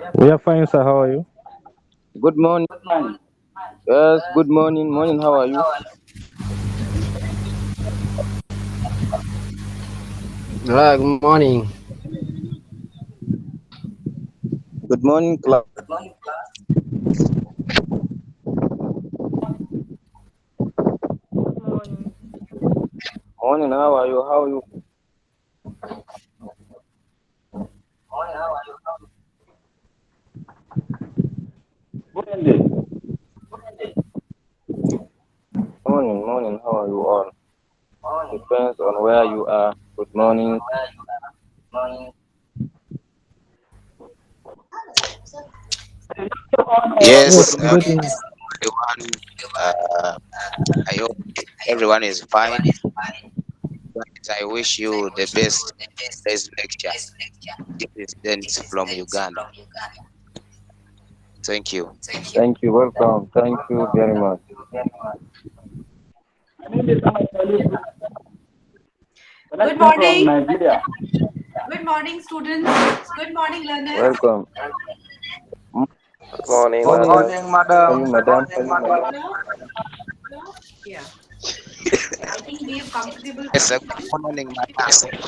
We are fine, sir. How are you? Good morning. Yes, good morning. Morning, how are you? Good morning. Good morning, class. Morning, how are you? How are you? Morning, morning, how are you all? Depends on where you are. Good morning. Yes, Yes, good evening. everyone. Uh, I hope everyone is fine. But I wish you the best today's lecture. This is Dennis from Uganda. Thank you. Thank you, welcome. Thank you very much. Good morning. Good morning, students. Good morning, learners. Welcome. Good morning, Good Morning, madam. morning, how are madam. you, madam? Hello. Yeah, I think we have comfortable Yes, position. good morning, madam.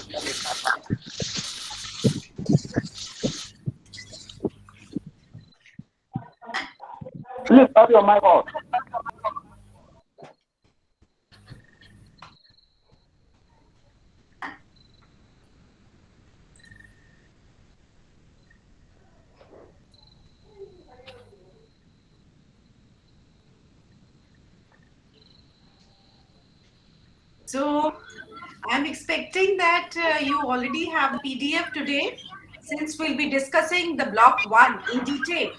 So I'm expecting that you already have the PDF today, since we'll be discussing the block one in detail.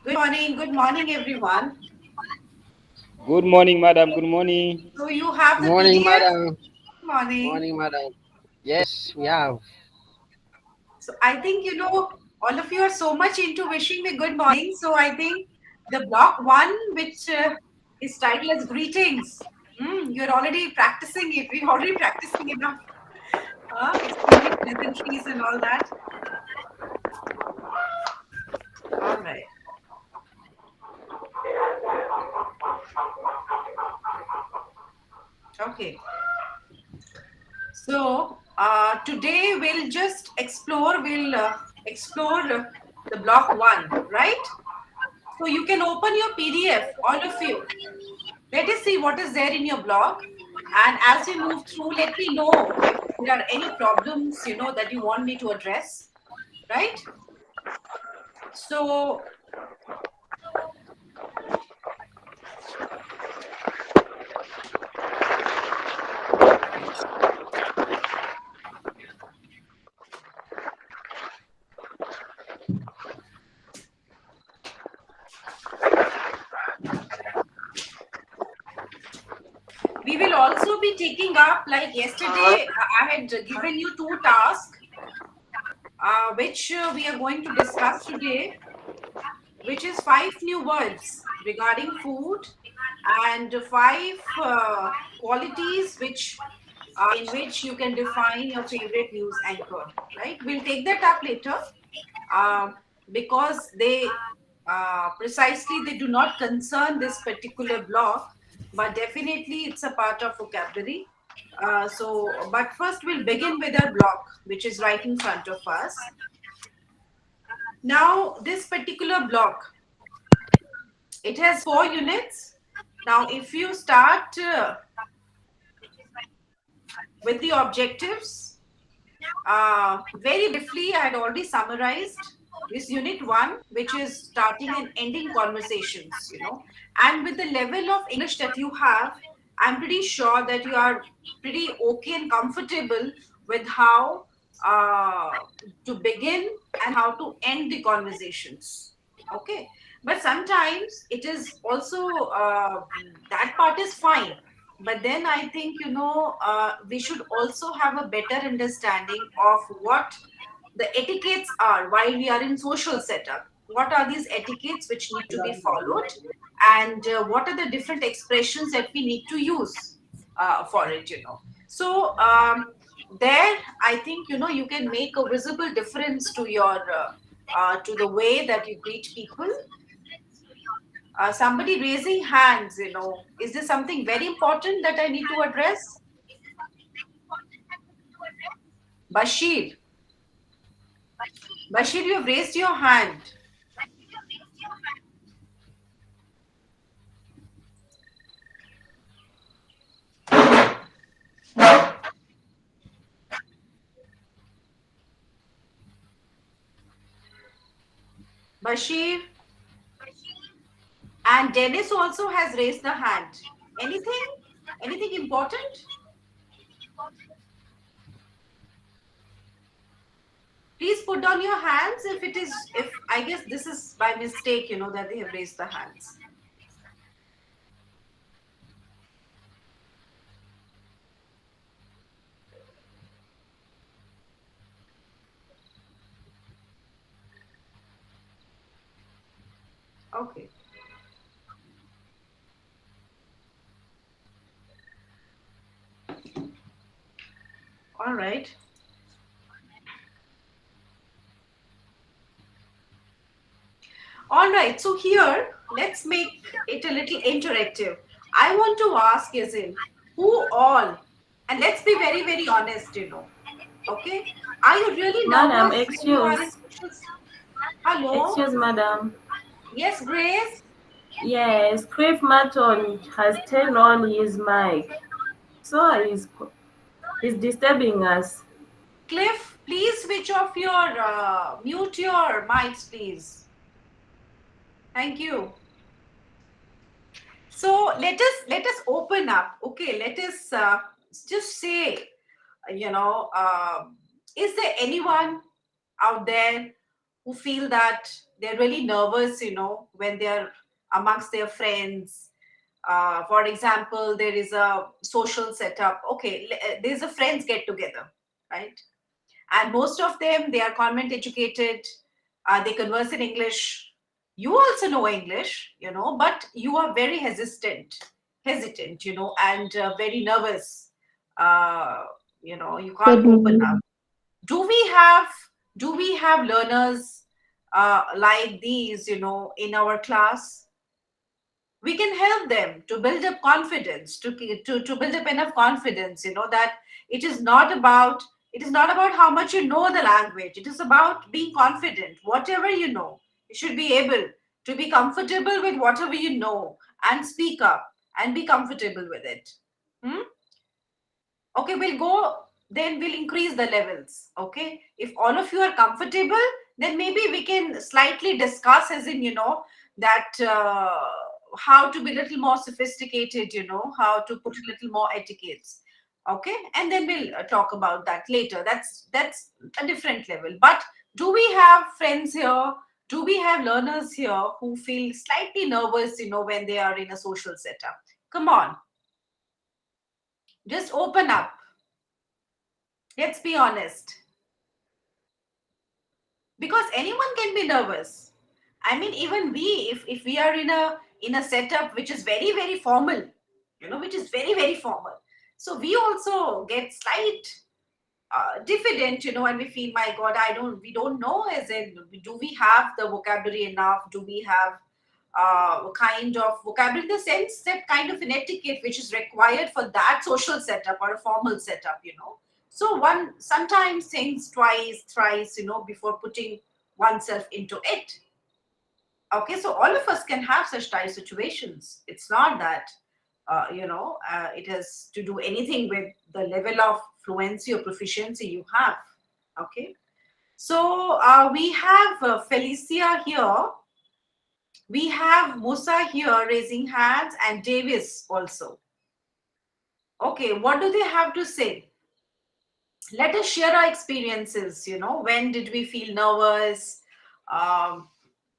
Good morning, everyone. Good morning, madam. Good morning. So you have the Morning, PDF. madam. Good morning. Morning, madam. Yes, we have. So I think all of you are so much into wishing me good morning. So I think the block one, which is titled as greetings, you're already practicing it. We're already practicing enough, exchanging pleasantries and all that. All right. Okay. So today we'll just explore. We'll explore the block one, right? So you can open your PDF, all of you. Let us see what is there in your blog. And as we move through, let me know if there are any problems, that you want me to address, right? So we will also be taking up, like yesterday, I had given you two tasks, which we are going to discuss today, which is 5 new words regarding food and 5 qualities in which you can define your favorite news anchor. Right? We'll take that up later, uh, because they precisely they do not concern this particular block, but definitely it's a part of vocabulary. But first we'll begin with our block, which is right in front of us. Now, this particular block, it has 4 units. Now, if you start with the objectives, very briefly, I had already summarized this unit one, which is starting and ending conversations, and with the level of English that you have, I'm pretty sure that you are pretty okay and comfortable with how uh, to begin and how to end the conversations. Okay. But sometimes it is also that part is fine, but then I think we should also have a better understanding of what the etiquettes are while we are in social setup. What are these etiquettes which need to be followed, and what are the different expressions that we need to use for it, so there I think you can make a visible difference to your to the way that you greet people? Somebody raising hands, is this something very important that I need to address? Bashir. Bashir, you have raised your hand. Bashir. And Dennis also has raised the hand. Anything? Anything important? Please put down your hands if I guess this is by mistake, that they have raised the hands. Okay. All right. All right. So here, let's make it a little interactive. I want to ask, Yazin, who all, and let's be very, very honest, okay? Are you really Madam, nervous when you are in social? Hello? excuse, madam. Yes, Grace? Yes, Crave Maton has turned on his mic, so he's disturbing us. Cliff, please switch off your, mute your mics, please. Thank you. So let us open up. Okay, let us just say, you know, is there anyone out there who feel that they're really nervous, when they're amongst their friends? For example, there is a social setup. Okay, there's a friends get together, right? And most of them, they are convent educated. They converse in English. You also know English, but you are very hesitant, and very nervous. uh, you can't open up. Do we have learners like these, in our class? We can help them to build up confidence, to build up enough confidence, that it is not about how much you know the language. It is about being confident. Whatever you know, you should be able to be comfortable with whatever you know, and speak up and be comfortable with it. Hmm? Okay, we'll increase the levels. Okay, if all of you are comfortable, then maybe we can slightly discuss, as in, that how to be a little more sophisticated, how to put a little more etiquettes. Okay, and then we'll talk about that later. That's a different level. But do we have friends here, do we have learners here who feel slightly nervous, when they are in a social setup? Come on, just open up. Let's be honest, because anyone can be nervous. I mean, even we, if we are in a setup which is very, very formal, which is very, very formal, so we also get slight diffident, and we feel, my God, we don't know, as in, do we have the vocabulary enough? Do we have a kind of vocabulary, in the sense that kind of an etiquette which is required for that social setup or a formal setup, so one sometimes thinks twice, thrice, before putting oneself into it. Okay, so all of us can have such type situations. It's not that it has to do anything with the level of fluency or proficiency you have. Okay, so we have Felicia here, we have Musa here raising hands, and Davis also. Okay, what do they have to say? Let us share our experiences. When did we feel nervous, um,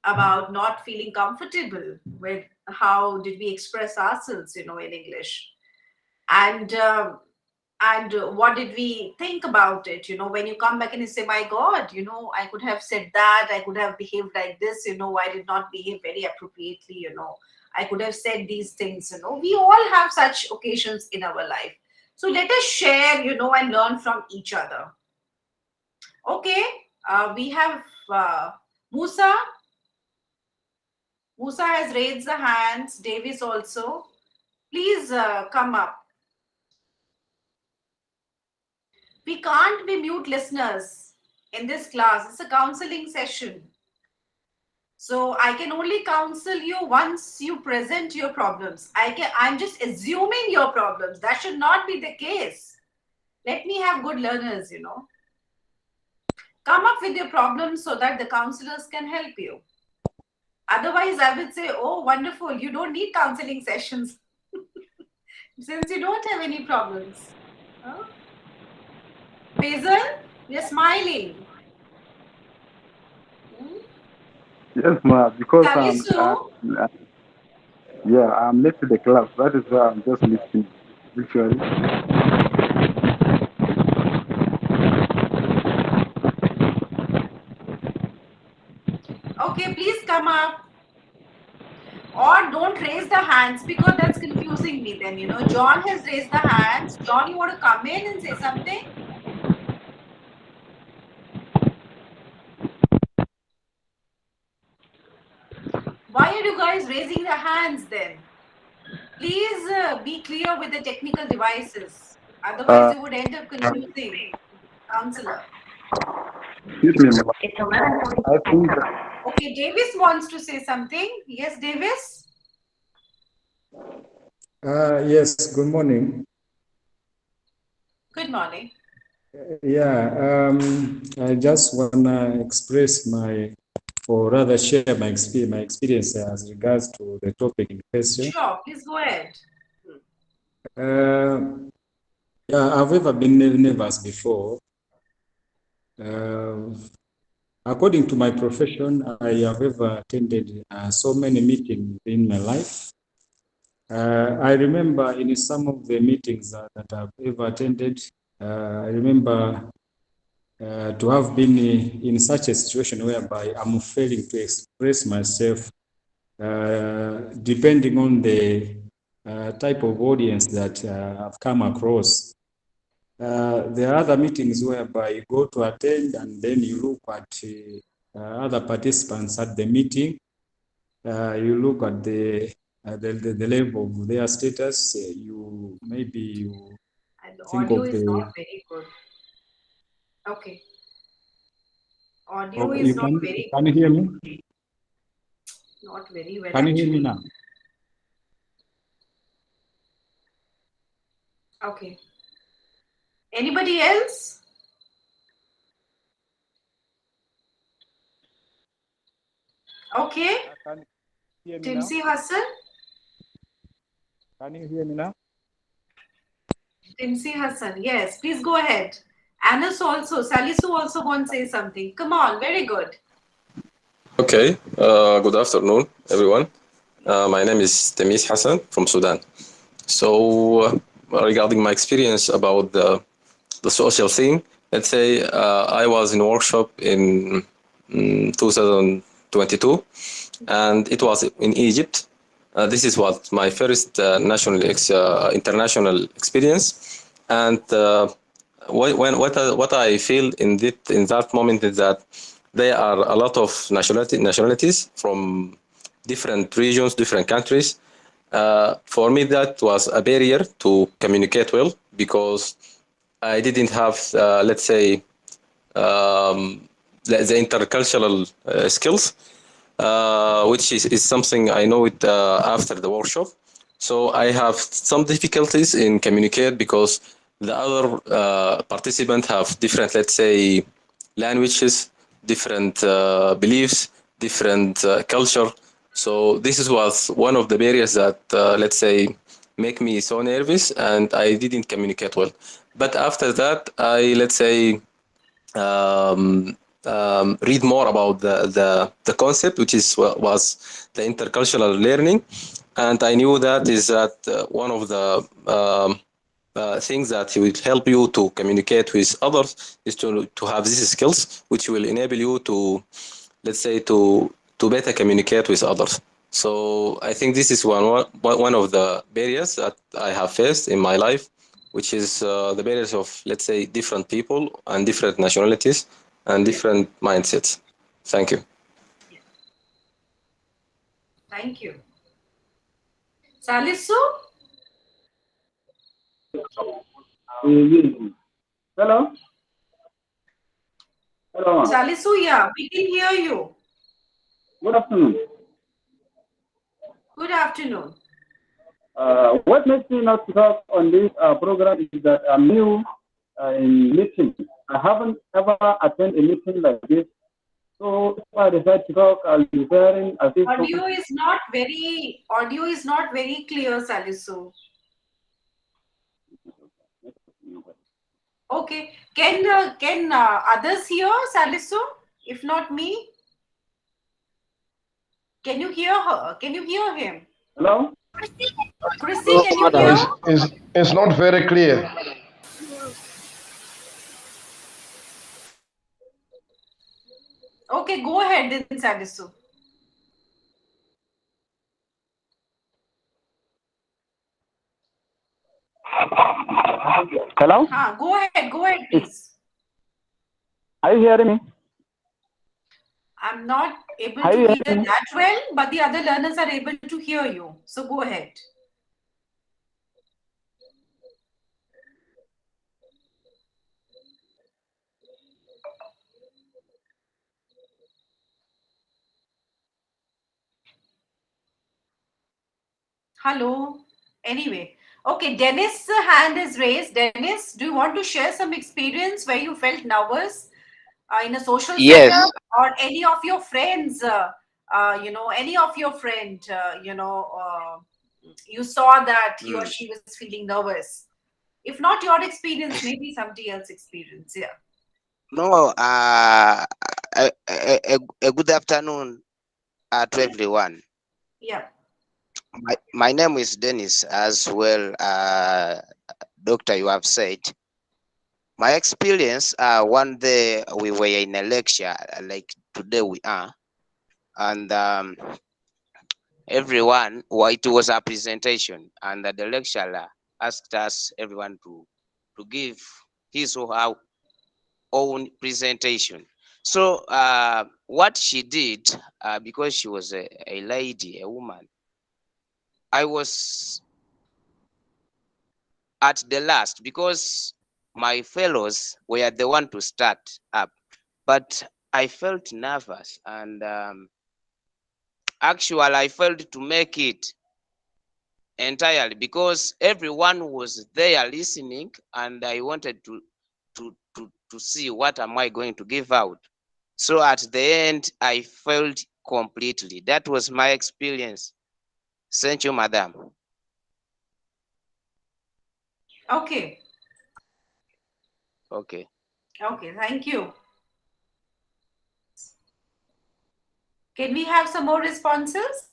about not feeling comfortable with how did we express ourselves, in English? And what did we think about it, when you come back and you say, my God, I could have said that, I could have behaved like this, I did not behave very appropriately, I could have said these things. We all have such occasions in our life. So let us share, and learn from each other. Okay, we have Musa? Musa has raised the hands. Davis also. Please come up. We can't be mute listeners in this class. It's a counseling session. So I can only counsel you once you present your problems. I'm just assuming your problems. That should not be the case. Let me have good learners, Come up with your problems so that the counselors can help you. Otherwise, I would say, oh, wonderful. You don't need counseling sessions since you don't have any problems. Huh? Faisal, you're smiling. Yes, ma. Because Salisu, I'm late to the class. That is why I'm just listening. Actually. okay, please come up. Or don't raise the hands because that's confusing me then, John has raised the hands. John, you want to come in and say something? Why are you guys raising the hands then? Please be clear with the technical devices. Otherwise, you would end up confusing counselor. Excuse me, ma. I think that, Okay, Davis wants to say something. Yes, Davis? Yes, good morning. Good morning. I just want to express or rather share my experience as regards to the topic in question. Sure, please go ahead. I've ever been nervous before. According to my profession, I have ever attended so many meetings in my life. I remember in some of the meetings that I've ever attended, I remember to have been in such a situation whereby I'm failing to express myself depending on the type of audience that I've come across. There are other meetings whereby you go to attend and then you look at other participants at the meeting. You look at the level of their status. You And the think audio of is not the. very good. Okay. Audio is You not very can you good. hear me? Not very well, Can you hear me actually. now? Okay. Anybody else? Okay. Can you hear me now? Timsi Hassan? Can you hear me now? Timsi Hassan, yes. Please go ahead. Anas also, Salisu also wants to say something. Come on, very good. Okay, good afternoon, everyone. My name is Tamis Hassan from Sudan. So, regarding my experience about the social thing, let's say I was in a workshop in 2022, and it was in Egypt. This is what my first international experience, and what I feel in that moment is that there are a lot of nationalities from different regions, different countries. For me, that was a barrier to communicate well because I didn't have, let's say, the intercultural skills, which is something I know it after the workshop. So I have some difficulties in communicate because the other participants have different, let's say, languages, different beliefs, different culture. So this was one of the barriers that, let's say, make me so nervous, and I didn't communicate well. But after that, I, let's say, read more about the concept, which was the intercultural learning, and I knew that is that one of the things that will help you to communicate with others is to have these skills, which will enable you to, let's say, to better communicate with others. So I think this is one of the barriers that I have faced in my life, which is the barriers of, let's say, different people and different nationalities and different mindsets. Thank you. Thank you. Salisu? Hello? Hello. Salisu, yeah, we can hear you. Good afternoon. Good afternoon. What makes me not talk on this program is that I'm new in meeting. I haven't ever attended a meeting like this. So if I decide to talk, I'll be hearing as if Audio is not very clear, Salisu. Okay. Can others hear Salisu? If not me? Can you hear her? Can you hear him? Hello? Chrissy, No, can you madam, hear? It's not very clear. Okay, go ahead then, Salisu. Hello? Go ahead, please. Are you hearing me? I'm not able Are to you hear hearing me? that well, but the other learners are able to hear you. So go ahead. Hello. Anyway, okay, Dennis' hand is raised. Dennis, do you want to share some experience where you felt nervous in a social Yes. setup, or any of your friends, any of your friend, you saw that he or she was feeling nervous? If not your experience, maybe somebody else's experience. Yeah. No, a good afternoon to everyone. Yeah. My name is Dennis as well. Doctor, you have said. My experience, one day we were in a lecture, like today we are, and everyone, well, it was a presentation, and the lecturer asked us, everyone, to give his or her own presentation. So what she did, because she was a lady, a woman, I was at the last because my fellows were the one to start up, but I felt nervous, and actually I failed to make it entirely because everyone was there listening, and I wanted to see what am I going to give out. So at the end, I failed completely. That was my experience. Thank you, madam. Okay. Okay. Okay. Thank you. Can we have some more responses?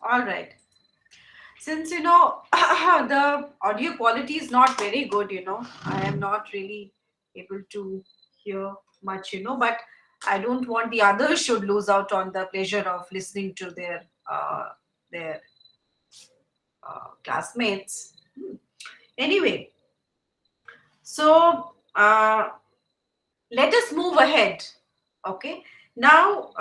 All right. Since the audio quality is not very good, I am not really able to hear much, but I don't want the others should lose out on the pleasure of listening to their classmates. Anyway, so let us move ahead. Okay. Now,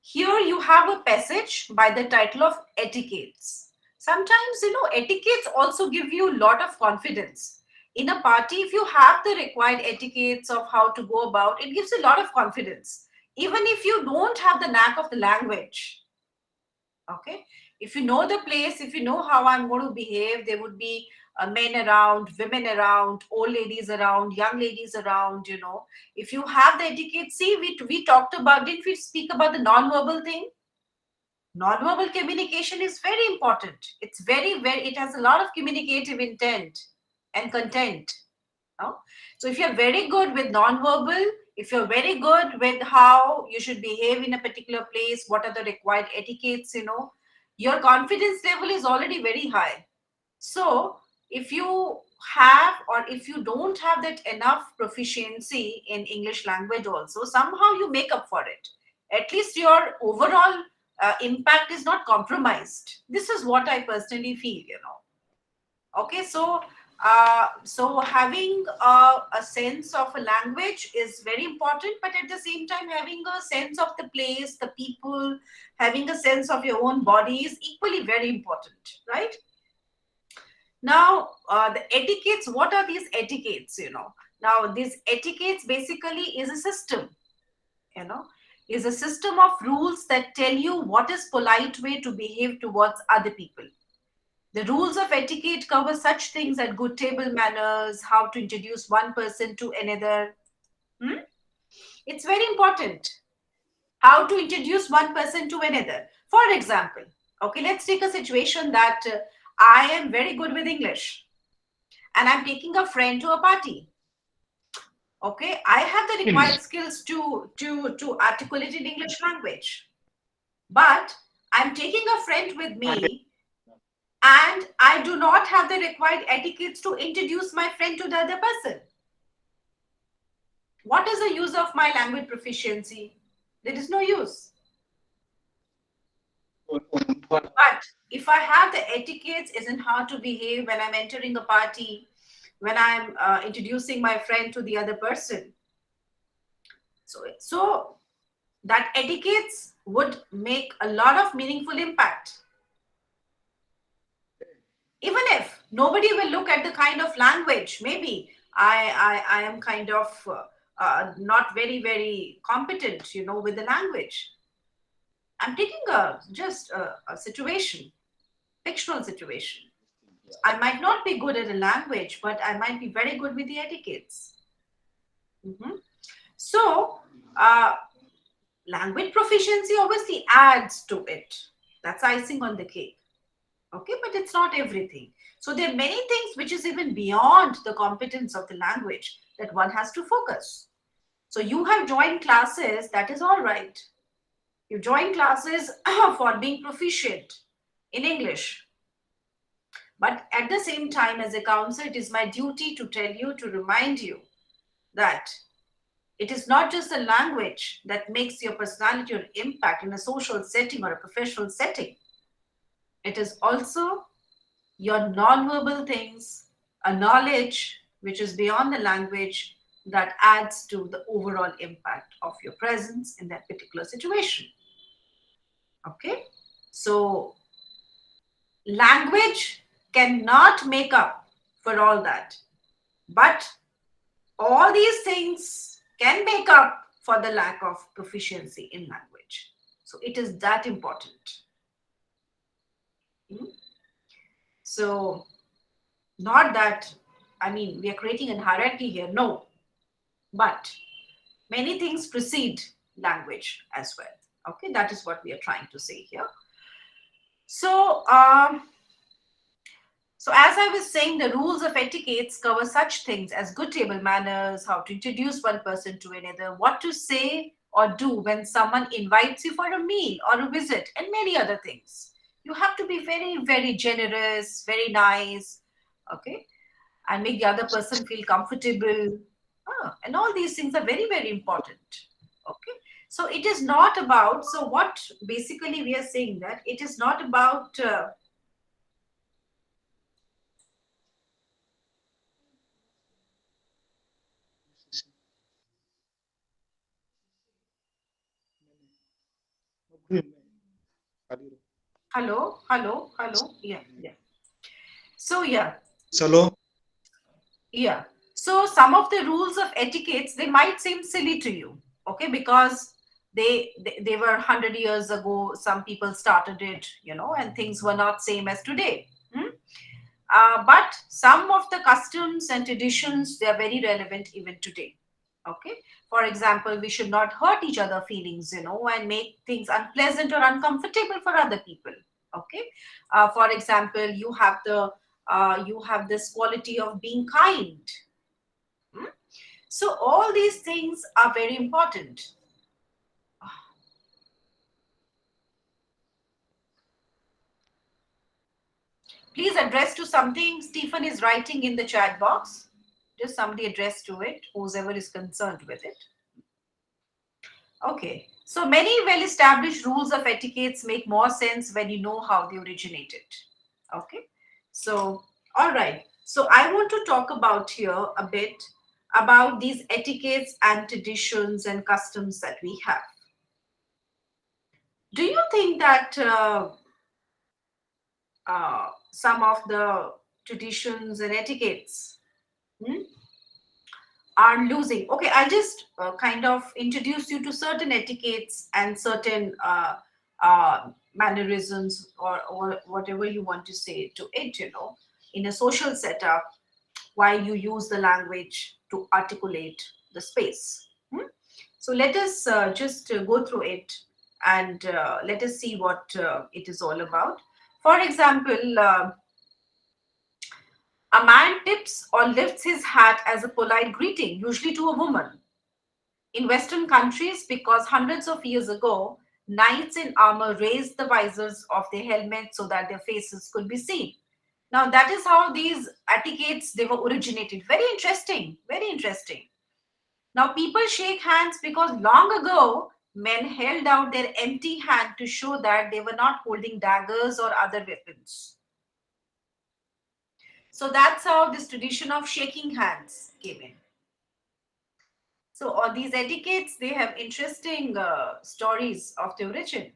here you have a passage by the title of Etiquettes. Sometimes, etiquettes also give you a lot of confidence. In a party, if you have the required etiquettes of how to go about, it gives a lot of confidence. Even if you don't have the knack of the language, okay, if you know the place, if you know how I'm going to behave, there would be men around, women around, old ladies around, young ladies around, if you have the etiquette. See, we talked about, didn't we speak about the non-verbal thing? Non-verbal communication is very important. It's very, it has a lot of communicative intent and content. No? So if you're very good with non-verbal, if you're very good with how you should behave in a particular place, what are the required etiquettes, your confidence level is already very high. So if you have, or if you don't have that enough proficiency in English language also, somehow you make up for it. At least your overall impact is not compromised. This is what I personally feel. Okay, so So having a sense of a language is very important, but at the same time, having a sense of the place, the people, having a sense of your own body is equally very important, right? Now, the etiquettes, what are these etiquettes, Now, these etiquettes basically is a system, you know, is a system of rules that tell you what is polite way to behave towards other people. The rules of etiquette cover such things as good table manners, how to introduce one person to another. Hmm? It's very important how to introduce one person to another. For example, okay, let's take a situation that I am very good with English and I'm taking a friend to a party. Okay, I have the required skills to articulate in English language, but I'm taking a friend with me and I do not have the required etiquettes to introduce my friend to the other person. What is the use of my language proficiency? There is no use. But if I have the etiquettes, isn't how to behave when I'm entering a party, when I'm introducing my friend to the other person. So that etiquettes would make a lot of meaningful impact. Even if nobody will look at the kind of language, maybe I am kind of not very competent, with the language. I'm taking a situation, fictional situation. I might not be good at a language, but I might be very good with the etiquettes. So, language proficiency obviously adds to it. That's icing on the cake. Okay, but it's not everything. So there are many things which is even beyond the competence of the language that one has to focus. So you have joined classes, that is all right. You join classes for being proficient in English. But at the same time, as a counselor, it is my duty to tell you, to remind you that it is not just the language that makes your personality or impact in a social setting or a professional setting. It is also your non-verbal things, a knowledge which is beyond the language that adds to the overall impact of your presence in that particular situation. Okay? So, language cannot make up for all that. But all these things can make up for the lack of proficiency in language. So it is that important. So not that, we are creating a hierarchy here, no. But many things precede language as well. Okay, that is what we are trying to say here. So, so as I was saying, the rules of etiquettes cover such things as good table manners, how to introduce one person to another, what to say or do when someone invites you for a meal or a visit, and many other things. You have to be very generous, very nice, okay, and make the other person feel comfortable. And all these things are very important. Okay, so it is not about, so what basically we are saying that it is not about hello. Yeah. So yeah. Hello. Yeah. So some of the rules of etiquettes, they might seem silly to you, okay, because they were 100 years ago. Some people started it, and things were not same as today. But some of the customs and traditions, they are very relevant even today. Okay. For example, we should not hurt each other feelings, and make things unpleasant or uncomfortable for other people. Okay. For example, you have this quality of being kind. So all these things are very important. Please address to something Stephen is writing in the chat box. Just somebody address to it, whoever is concerned with it. Okay. So many well-established rules of etiquettes make more sense when you know how they originated. Okay. So, all right. So I want to talk about here a bit about these etiquettes and traditions and customs that we have. Do you think that some of the traditions and etiquettes are losing? Okay, I'll just kind of introduce you to certain etiquettes and certain mannerisms, or whatever you want to say to it, in a social setup, why you use the language to articulate the space. So let us just go through it, and let us see what it is all about. For example, a man tips or lifts his hat as a polite greeting, usually to a woman. In Western countries, because hundreds of years ago, knights in armor raised the visors of their helmets so that their faces could be seen. Now, that is how these etiquettes, they were originated. Very interesting, very interesting. Now, people shake hands because long ago, men held out their empty hand to show that they were not holding daggers or other weapons. So that's how this tradition of shaking hands came in. So all these etiquettes, they have interesting stories of the origin.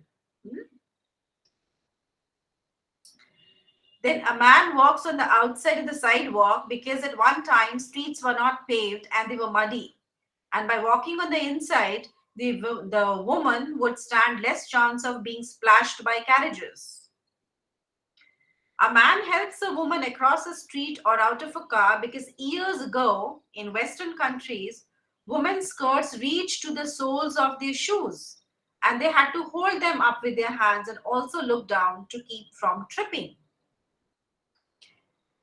Then a man walks on the outside of the sidewalk because at one time streets were not paved and they were muddy. And by walking on the inside, the woman would stand less chance of being splashed by carriages. A man helps a woman across a street or out of a car because years ago in Western countries, women's skirts reached to the soles of their shoes and they had to hold them up with their hands and also look down to keep from tripping.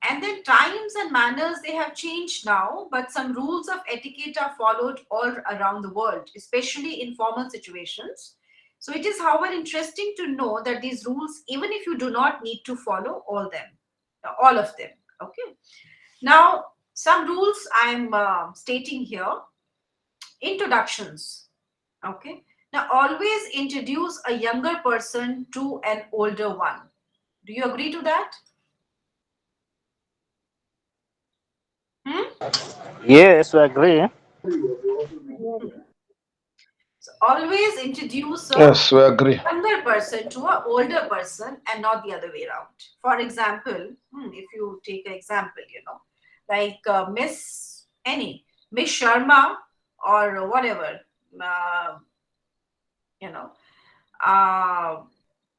And then times and manners, they have changed now, but some rules of etiquette are followed all around the world, especially in formal situations. So it is, however, interesting to know that these rules, even if you do not need to follow all of them. Okay. Now, some rules I'm stating here. Introductions. Okay. Now, always introduce a younger person to an older one. Do you agree to that? Yes, I agree. So always introduce a Yes, we agree. younger person to an older person and not the other way around. For example, if you take an example, like Miss Miss Sharma or whatever, uh, you know, uh,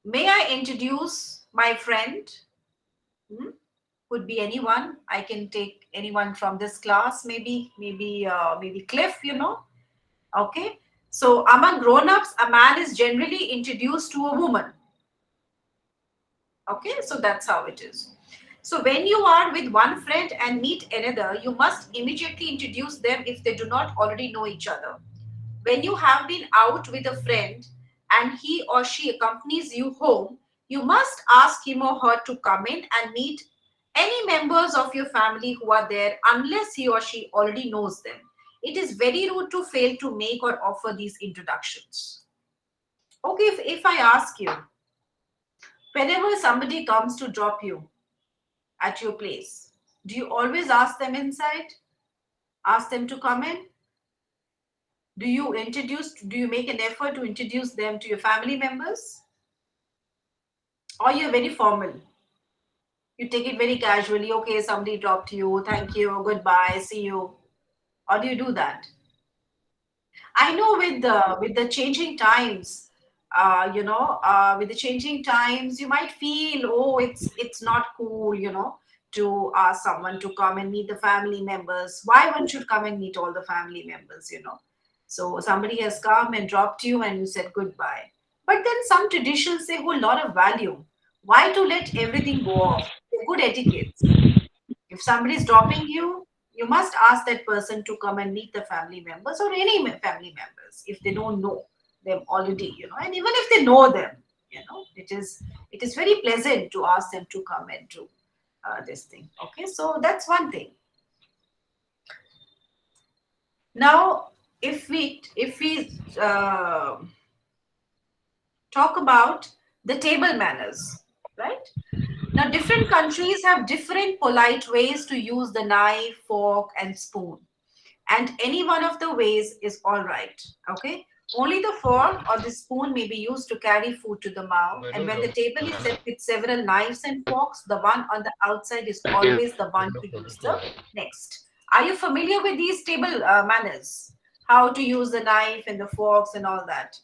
may I introduce my friend? Could be anyone. I can take anyone from this class, maybe Cliff, Okay. So among grown-ups, a man is generally introduced to a woman. Okay, so that's how it is. So when you are with one friend and meet another, you must immediately introduce them if they do not already know each other. When you have been out with a friend and he or she accompanies you home, you must ask him or her to come in and meet any members of your family who are there unless he or she already knows them. It is very rude to fail to make or offer these introductions. Okay, if I ask you, whenever somebody comes to drop you at your place, do you always ask them inside? Ask them to come in? Do you make an effort to introduce them to your family members? Or you're very formal? You take it very casually, okay, somebody dropped you, thank you, goodbye, see you. Or do you do that? I know with the changing times, with the changing times, you might feel, oh, it's not cool, to ask someone to come and meet the family members. Why one should come and meet all the family members? So somebody has come and dropped you, and you said goodbye. But then some traditions, they hold a lot of value. Why to let everything go off? They're good etiquettes. If somebody is dropping you, you must ask that person to come and meet the family members or any family members if they don't know them already. And even if they know them, it is very pleasant to ask them to come and do this thing. Okay, so that's one thing. Now, if we talk about the table manners, right? Now, different countries have different polite ways to use the knife, fork, and spoon. And any one of the ways is all right. Okay. Only the fork or the spoon may be used to carry food to the mouth. And when the table is set with several knives and forks, the one on the outside is always the one to use the next. Are you familiar with these table manners? How to use the knife and the forks and all that?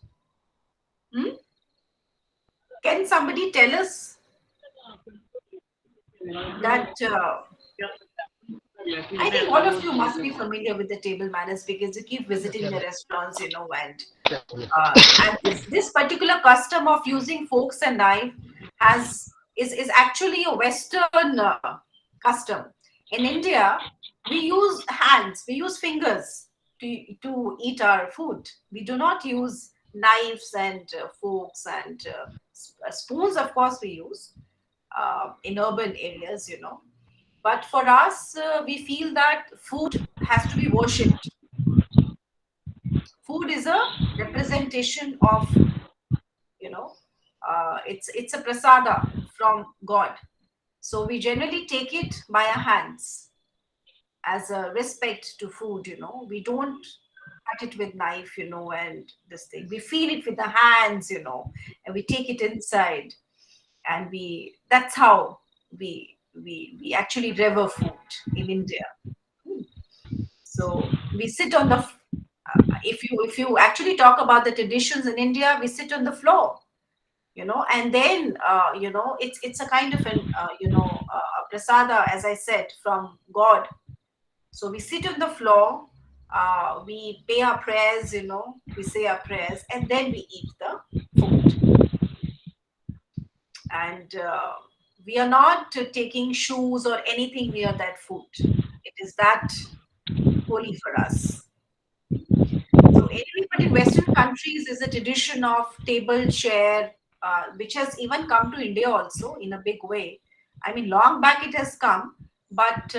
Can somebody tell us that? I think all of you must be familiar with the table manners because you keep visiting the restaurants, and this particular custom of using forks and knife is actually a Western custom. In India, we use hands, we use fingers to eat our food. We do not use knives and forks and spoons. Of course, we use in urban areas, But for us, we feel that food has to be worshipped. Food is a representation of, it's a prasada from God. So we generally take it by our hands as a respect to food. We don't cut it with knife, and this thing. We feel it with the hands, and we take it inside, and that's how we actually revere food in India. So we sit on the if you actually talk about the traditions in India, we sit on the floor, and then it's a kind of an prasada, as I said, from God. So we sit on the floor, we pay our prayers, we say our prayers, and then we eat the food. And we are not taking shoes or anything near that food. It is that holy for us. So anyway, but in Western countries is a tradition of table chair, which has even come to India also in a big way. I mean, long back it has come, but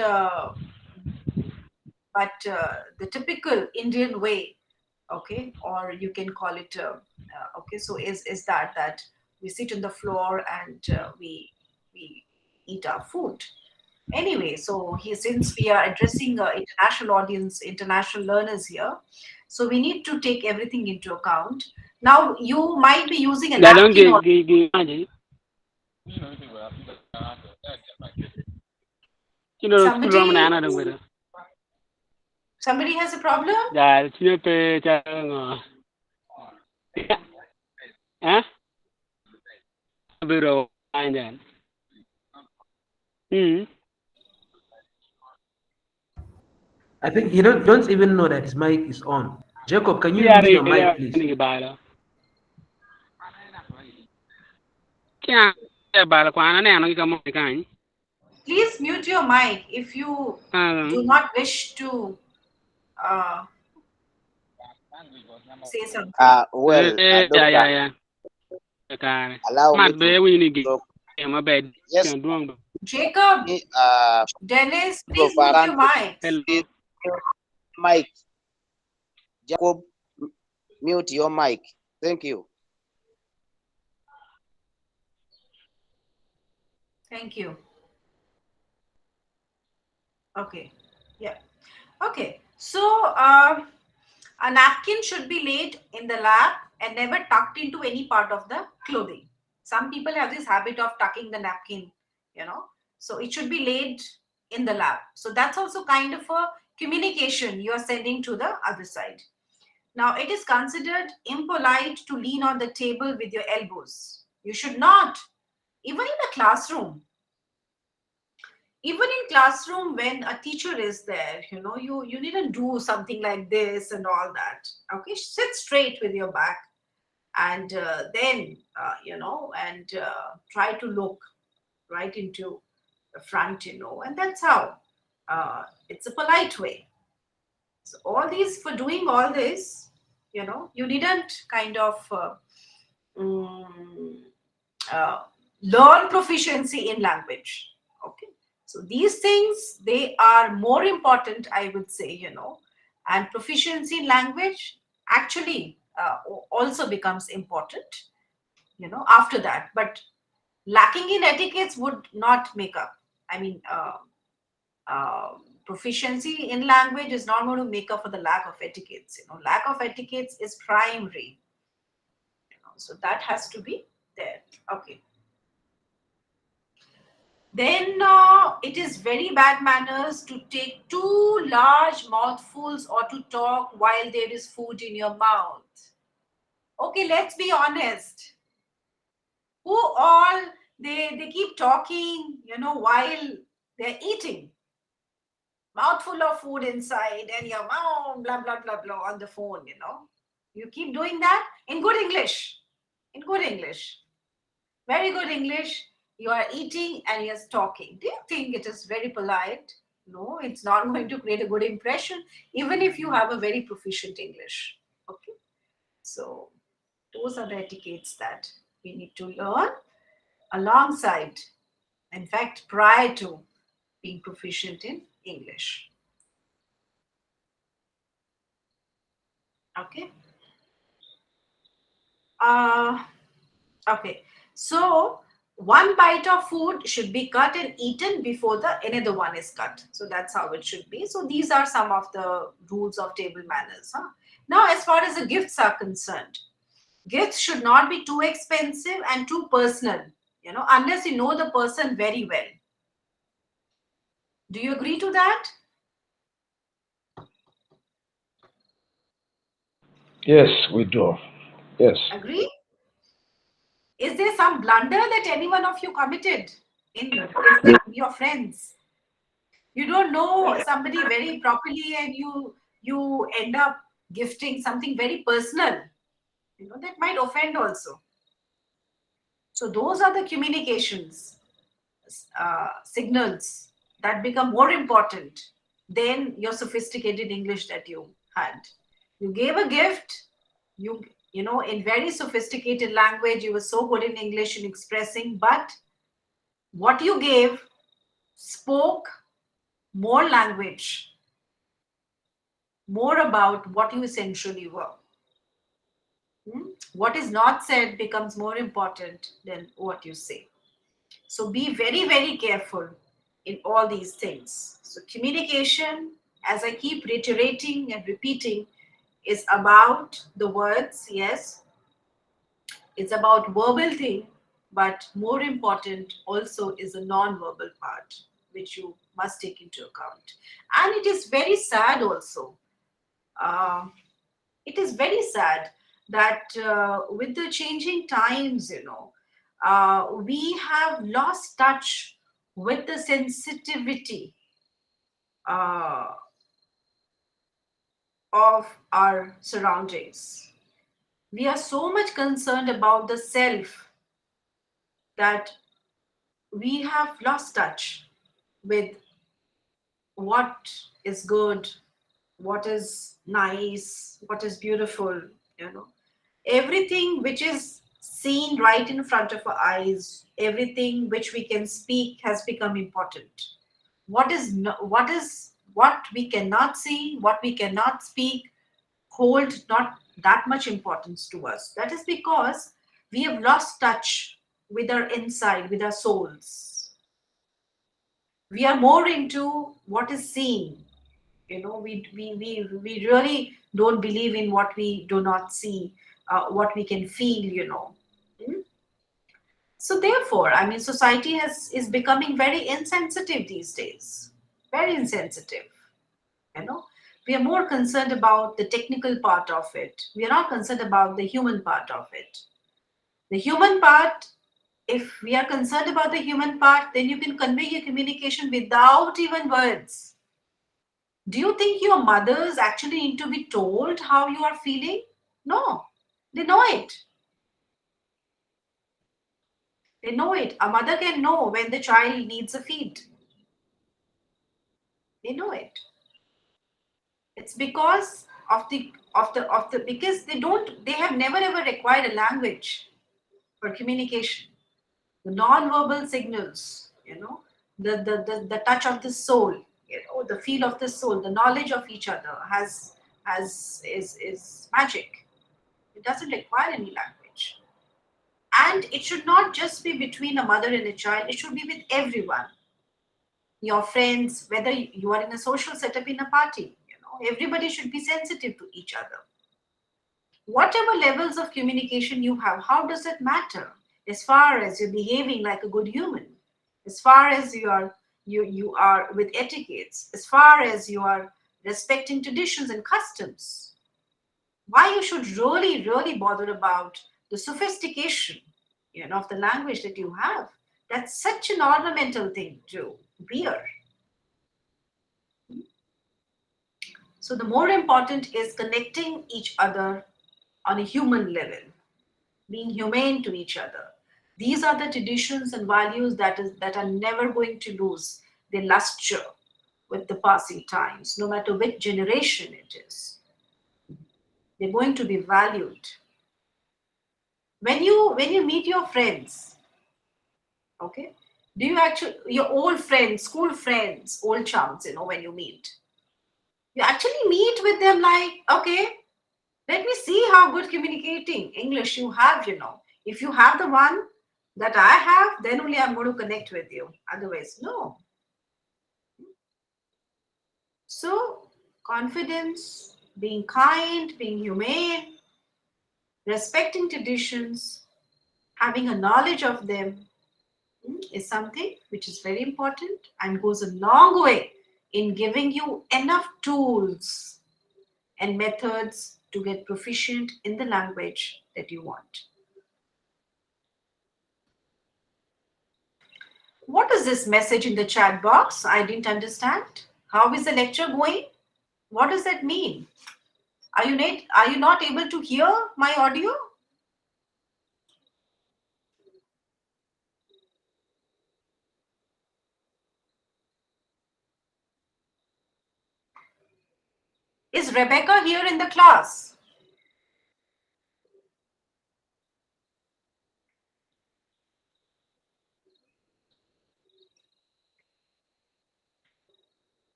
the typical Indian way, okay, or you can call it, okay, so is that we sit on the floor and we eat our food. Anyway, so since we are addressing international audience, international learners here, so we need to take everything into account. Now, you might be using a napkin or somebody. Somebody has a problem? I think he don't even know that his mic is on. Jacob, can you mute your mic, please? Please mute your mic if you do not wish to say something. Doctor, allow me to talk. Yes, Jacob, Dennis, please mute your mic. Mic. Jacob, mute your mic. Thank you. Thank you. Okay. Yeah. Okay. So a napkin should be laid in the lap and never tucked into any part of the clothing. Some people have this habit of tucking the napkin, So it should be laid in the lap. So that's also kind of a communication you are sending to the other side. Now, it is considered impolite to lean on the table with your elbows. You should not, even in a classroom. Even in classroom, when a teacher is there, you needn't do something like this and all that. Okay, sit straight with your back, and then and try to look right into the front, and that's how it's a polite way. So all these, for doing all this, you needn't kind of mm, learn proficiency in language. Okay, so these things, they are more important, I would say, and proficiency in language actually also becomes important, after that. But Lacking in etiquettes would not make up. I mean, proficiency in language is not going to make up for the lack of etiquettes. Lack of etiquettes is primary. So that has to be there. Okay. Then it is very bad manners to take too large mouthfuls or to talk while there is food in your mouth. Okay, let's be honest. Who all they keep talking, while they're eating? Mouthful of food inside and your mouth, blah, blah, blah, blah on the phone, You keep doing that in good English. In good English. Very good English. You are eating and you're talking. Do you think it is very polite? No, it's not going to create a good impression, even if you have a very proficient English. Okay. So those are the etiquettes that we need to learn alongside, in fact, prior to being proficient in English. Okay. Okay. So one bite of food should be cut and eaten before the another one is cut. So that's how it should be. So these are some of the rules of table manners. Now, as far as the gifts are concerned, gifts should not be too expensive and too personal, unless you know the person very well. Do you agree to that? Yes, we do. Yes. Agree? Is there some blunder that any one of you committed in your friends? You don't know somebody very properly and you end up gifting something very personal, that might offend also. So those are the communications signals that become more important than your sophisticated English that you had. You gave a gift, in very sophisticated language, you were so good in English in expressing, but what you gave spoke more language, more about what you essentially were. What is not said becomes more important than what you say. So be very, very careful in all these things. So communication, as I keep reiterating and repeating, is about the words, yes. It's about verbal thing, but more important also is the non-verbal part, which you must take into account. And it is very sad also. It is very sad that with the changing times, we have lost touch with the sensitivity of our surroundings. We are so much concerned about the self that we have lost touch with what is good, what is nice, what is beautiful, everything which is seen right in front of our eyes, everything which we can speak has become important. What we cannot see, what we cannot speak, hold not that much importance to us. That is because we have lost touch with our inside, with our souls. We are more into what is seen. We really don't believe in what we do not see, what we can feel. So therefore, I mean, society is becoming very insensitive these days. Very insensitive. We are more concerned about the technical part of it. We are not concerned about the human part of it. The human part, if we are concerned about the human part, then you can convey your communication without even words. Do you think your mothers actually need to be told how you are feeling? No, they know it. They know it. A mother can know when the child needs a feed. They know it. It's because because they have never ever required a language for communication. The non-verbal signals, the touch of the soul, the feel of the soul, the knowledge of each other is magic. It doesn't require any language. And it should not just be between a mother and a child, it should be with everyone. Your friends, whether you are in a social setup in a party, everybody should be sensitive to each other. Whatever levels of communication you have, how does it matter? As far as you're behaving like a good human, as far as you are with etiquettes, as far as you are respecting traditions and customs, why you should really bother about the sophistication of the language that you have? That's such an ornamental thing to wear. So the more important is connecting each other on a human level, being humane to each other. These are the traditions and values that are never going to lose their luster with the passing times, no matter which generation it is. They're going to be valued. When you meet your friends, okay, do you actually, your old friends, school friends, old chums, when you meet, you actually meet with them like, okay, let me see how good communicating English you have. If you have the one that I have, then only I'm going to connect with you. Otherwise, no. So, confidence, being kind, being humane, respecting traditions, having a knowledge of them is something which is very important and goes a long way in giving you enough tools and methods to get proficient in the language that you want. What is this message in the chat box? I didn't understand. How is the lecture going? What does that mean? Are you not able to hear my audio? Is Rebecca here in the class?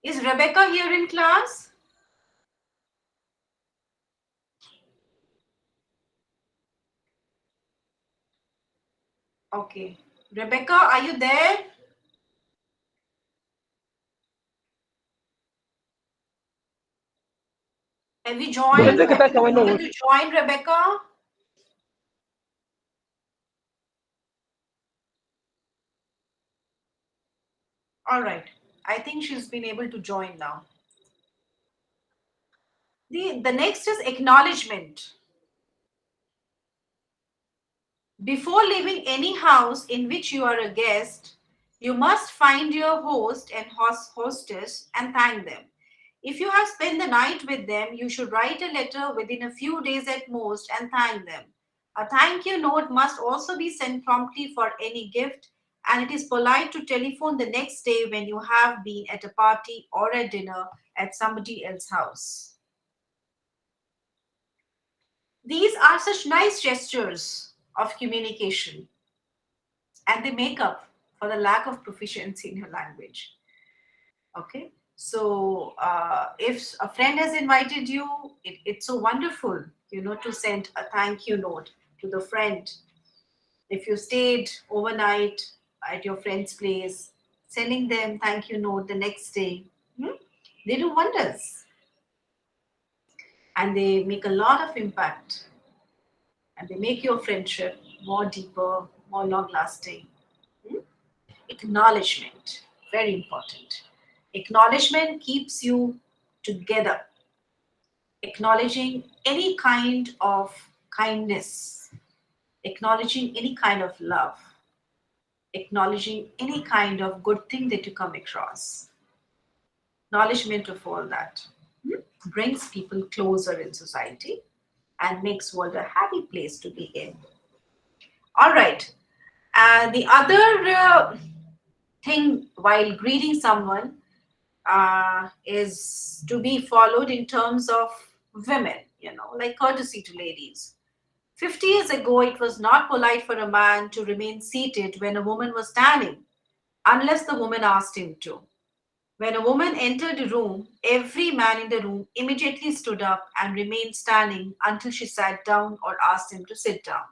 Is Rebecca here in class? Okay. Rebecca, are you there? Have you joined? Have you been able to join, Rebecca? All right. I think she's been able to join now. The next is acknowledgement. Before leaving any house in which you are a guest, you must find your host and hostess and thank them. If you have spent the night with them, you should write a letter within a few days at most and thank them. A thank you note must also be sent promptly for any gift, and it is polite to telephone the next day when you have been at a party or a dinner at somebody else's house. These are such nice gestures of communication, and they make up for the lack of proficiency in your language. Okay, so if a friend has invited you, it's so wonderful, to send a thank you note to the friend. If you stayed overnight at your friend's place, sending them thank you note the next day, they do wonders, and they make a lot of impact, and they make your friendship more deeper, more long lasting. Acknowledgement, very important. Acknowledgement keeps you together. Acknowledging any kind of kindness, acknowledging any kind of love, acknowledging any kind of good thing that you come across. Acknowledgement of all that brings people closer in society and makes world a happy place to be in. All right. The other thing while greeting someone is to be followed in terms of women, like courtesy to ladies. 50 years ago, it was not polite for a man to remain seated when a woman was standing, unless the woman asked him to. When a woman entered a room, every man in the room immediately stood up and remained standing until she sat down or asked him to sit down.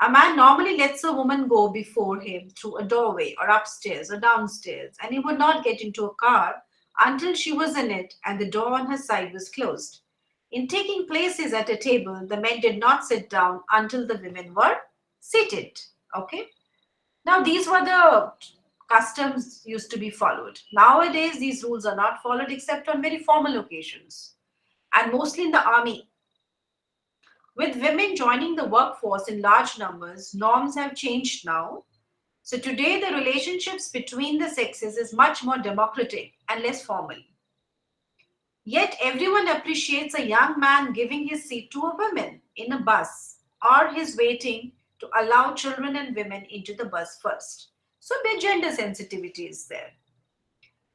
A man normally lets a woman go before him through a doorway or upstairs or downstairs, and he would not get into a car until she was in it and the door on her side was closed. In taking places at a table, the men did not sit down until the women were seated. Okay? Now, these were the customs used to be followed. Nowadays, these rules are not followed except on very formal occasions and mostly in the army. With women joining the workforce in large numbers, norms have changed now. So today, the relationships between the sexes is much more democratic and less formal. Yet everyone appreciates a young man giving his seat to a woman in a bus or his waiting to allow children and women into the bus first. So the gender sensitivity is there.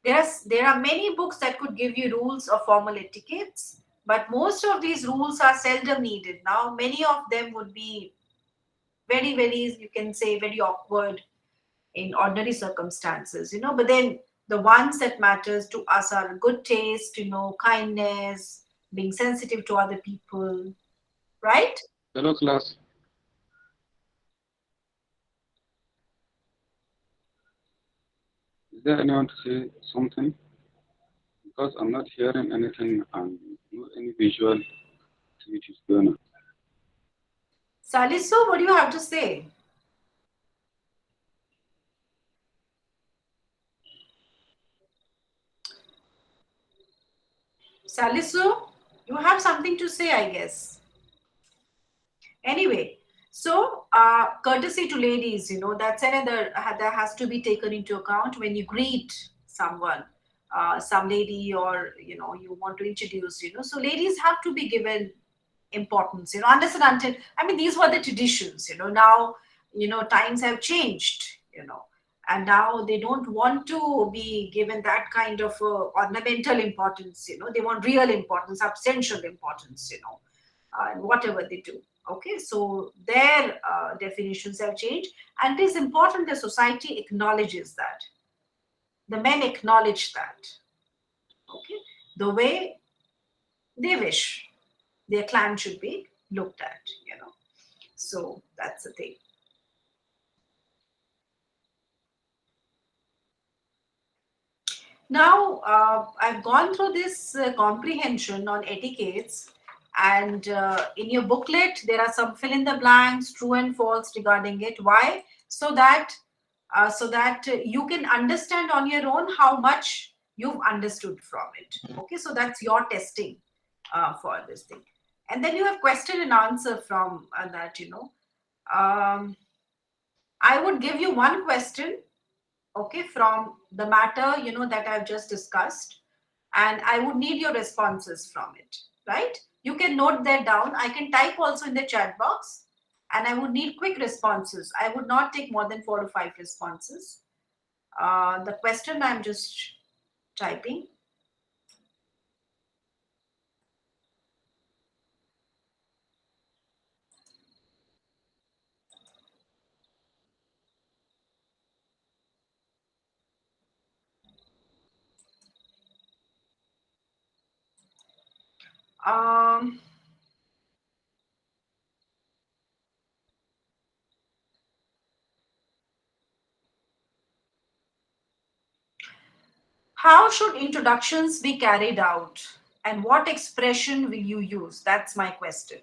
There are many books that could give you rules of formal etiquettes, but most of these rules are seldom needed. Now, many of them would be very, very, you can say, very awkward in ordinary circumstances, but then the ones that matters to us are good taste, kindness, being sensitive to other people, right? Hello, class. Is there anyone to say something? Because I'm not hearing anything and no any visual activities going on. Salisu, what do you have to say? Salisu, you have something to say, I guess. Anyway, so courtesy to ladies, that's another that has to be taken into account when you greet someone, some lady, or you want to introduce, so ladies have to be given importance, unless and until, I mean, these were the traditions, now, times have changed, and now they don't want to be given that kind of ornamental importance, they want real importance, substantial importance, and whatever they do. Okay, so their definitions have changed, and it is important the society acknowledges that. The men acknowledge that. Okay, the way they wish their clan should be looked at, So that's the thing. Now, I've gone through this comprehension on etiquettes, and in your booklet, there are some fill in the blanks, true and false regarding it. Why? So that you can understand on your own how much you've understood from it. Okay, so that's your testing for this thing. And then you have question and answer from that, I would give you one question, okay, from the matter, that I've just discussed, and I would need your responses from it, right? You can note that down. I can type also in the chat box, and I would need quick responses. I would not take more than 4 to 5 responses. The question I'm just typing. Um, how should introductions be carried out, and what expression will you use? That's my question.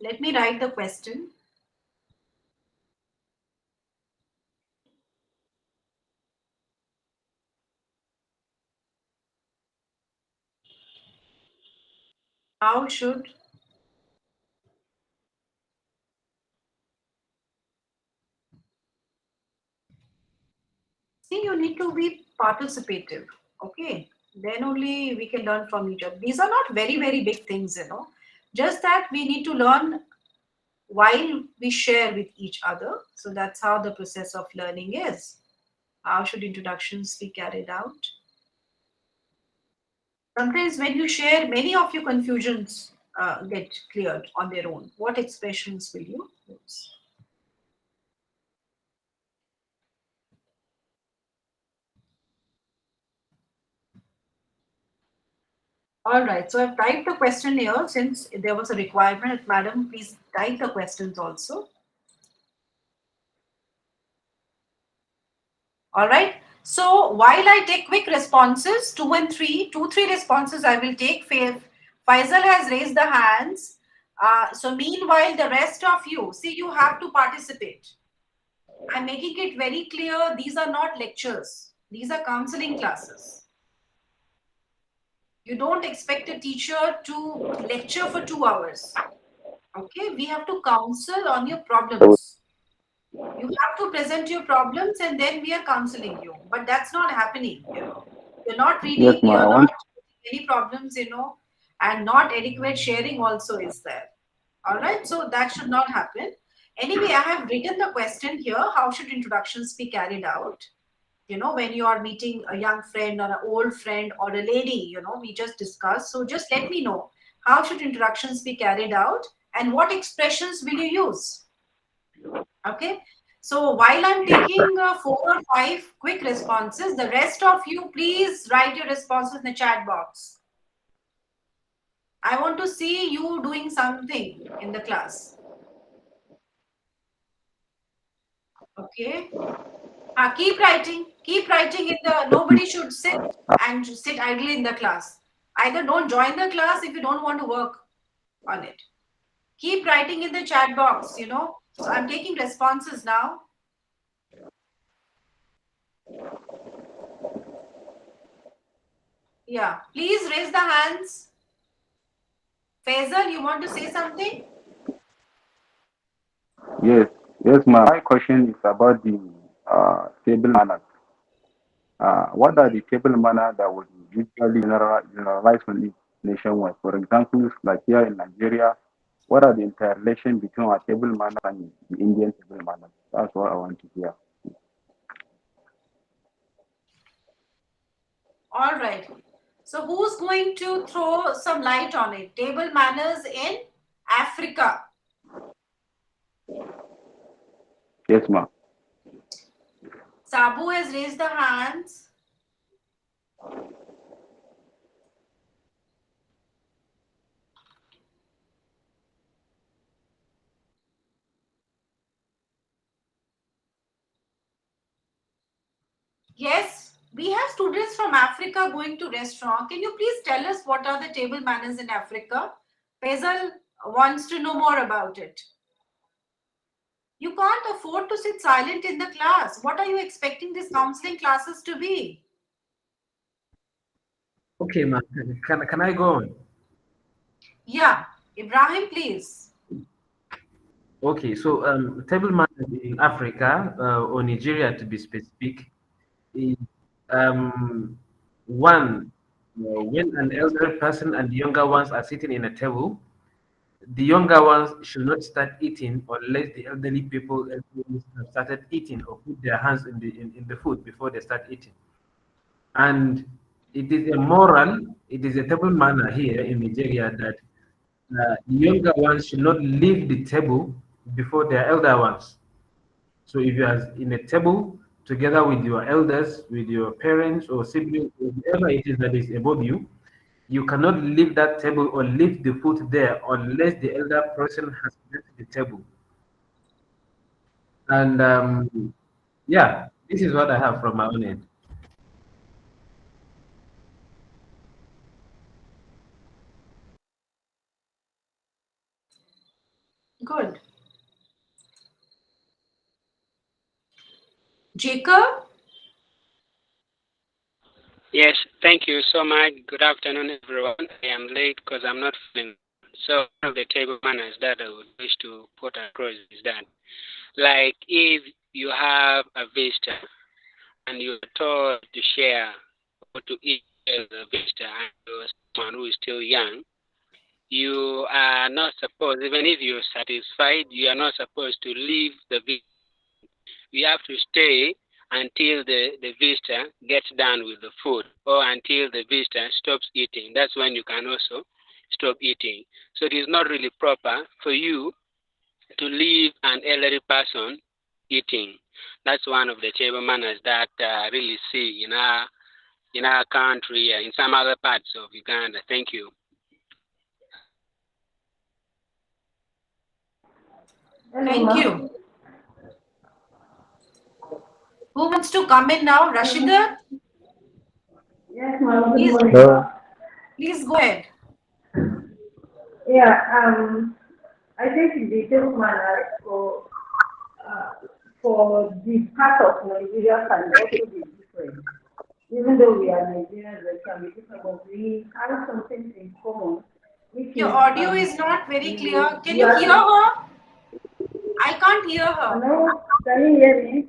Let me write the question. How should see, you need to be participative, okay? Then only we can learn from each other. These are not very, very big things, just that we need to learn while we share with each other. So that's how the process of learning is. How should introductions be carried out? Sometimes when you share, many of your confusions get cleared on their own. What expressions will you use? groups. All right, so I've typed the question here since there was a requirement. Madam, please type the questions also. All right, so while I take quick responses, 2 and 3, 2-3 responses I will take. Faisal has raised the hands. So meanwhile, the rest of you, see, you have to participate. I'm making it very clear, these are not lectures. These are counseling classes. You don't expect a teacher to lecture for 2 hours. Okay, we have to counsel on your problems. You have to present your problems and then we are counseling you. But that's not happening, you know. You're not Yes, reading, ma. I you're want. not any problems, you know, and not adequate sharing also is there. All right, so that should not happen. Anyway, I have written the question here. How should introductions be carried out? You know, when you are meeting a young friend or an old friend or a lady, you know, we just discussed. So just let me know, how should introductions be carried out and what expressions will you use? Okay. So while I'm taking 4 or 5 quick responses, the rest of you, please write your responses in the chat box. I want to see you doing something in the class. Okay. Keep writing. Keep writing in the. Nobody should sit idly in the class. Either don't join the class if you don't want to work on it. Keep writing in the chat box. You know. So I'm taking responses now. Yeah. Please raise the hands. Faisal, you want to say something? Yes, yes, ma. My question is about the table manners. What are the table manners that would usually generalize on each nationwide? For example, like here in Nigeria, what are the interrelation between our table manners and the Indian table manners? That's what I want to hear. All right. So who's going to throw some light on it? Table manners in Africa. Yes, ma'am. Sabu has raised the hands. Yes, we have students from Africa going to restaurant. Can you please tell us what are the table manners in Africa? Faisal wants to know more about it. You can't afford to sit silent in the class. What are you expecting these counseling classes to be? Okay, ma'am. Can I go on? Yeah, Ibrahim, please. Okay, so table manners in Africa or Nigeria to be specific is one, when an elder person and the younger ones are sitting in a table, the younger ones should not start eating unless the elderly people have started eating or put their hands in the food before they start eating. And it is a moral, it is a table manner here in Nigeria that the younger ones should not leave the table before their elder ones. So if you are in a table together with your elders, with your parents or siblings, or whoever it is that is above you, you cannot leave that table or leave the food there unless the elder person has left the table. And yeah, this is what I have from my own end. Good. Jacob? Yes, thank you so much. Good afternoon, everyone. I am late because I'm not feeling. So one of the table manners that I would wish to put across is that, like, if you have a visitor and you're told to share or to eat with the visitor and you're someone who is still young, you are not supposed, even if you're satisfied, you are not supposed to leave the visitor. You have to stay until the visitor gets done with the food or until the visitor stops eating. That's when you can also stop eating. So it is not really proper for you to leave an elderly person eating. That's one of the table manners that I really see in our country, in some other parts of Uganda. Thank you. Thank you. Who wants to come in now? Rashida? Yes, ma'am. Good Please, morning. please go ahead. Yeah, I think the table manner for the part of Nigeria can also be different. Even though we are Nigerians, they can be different, but we have something in common, which Your is audio is not very clear. Can we you are. hear her? I can't hear her. Hello, can you hear me?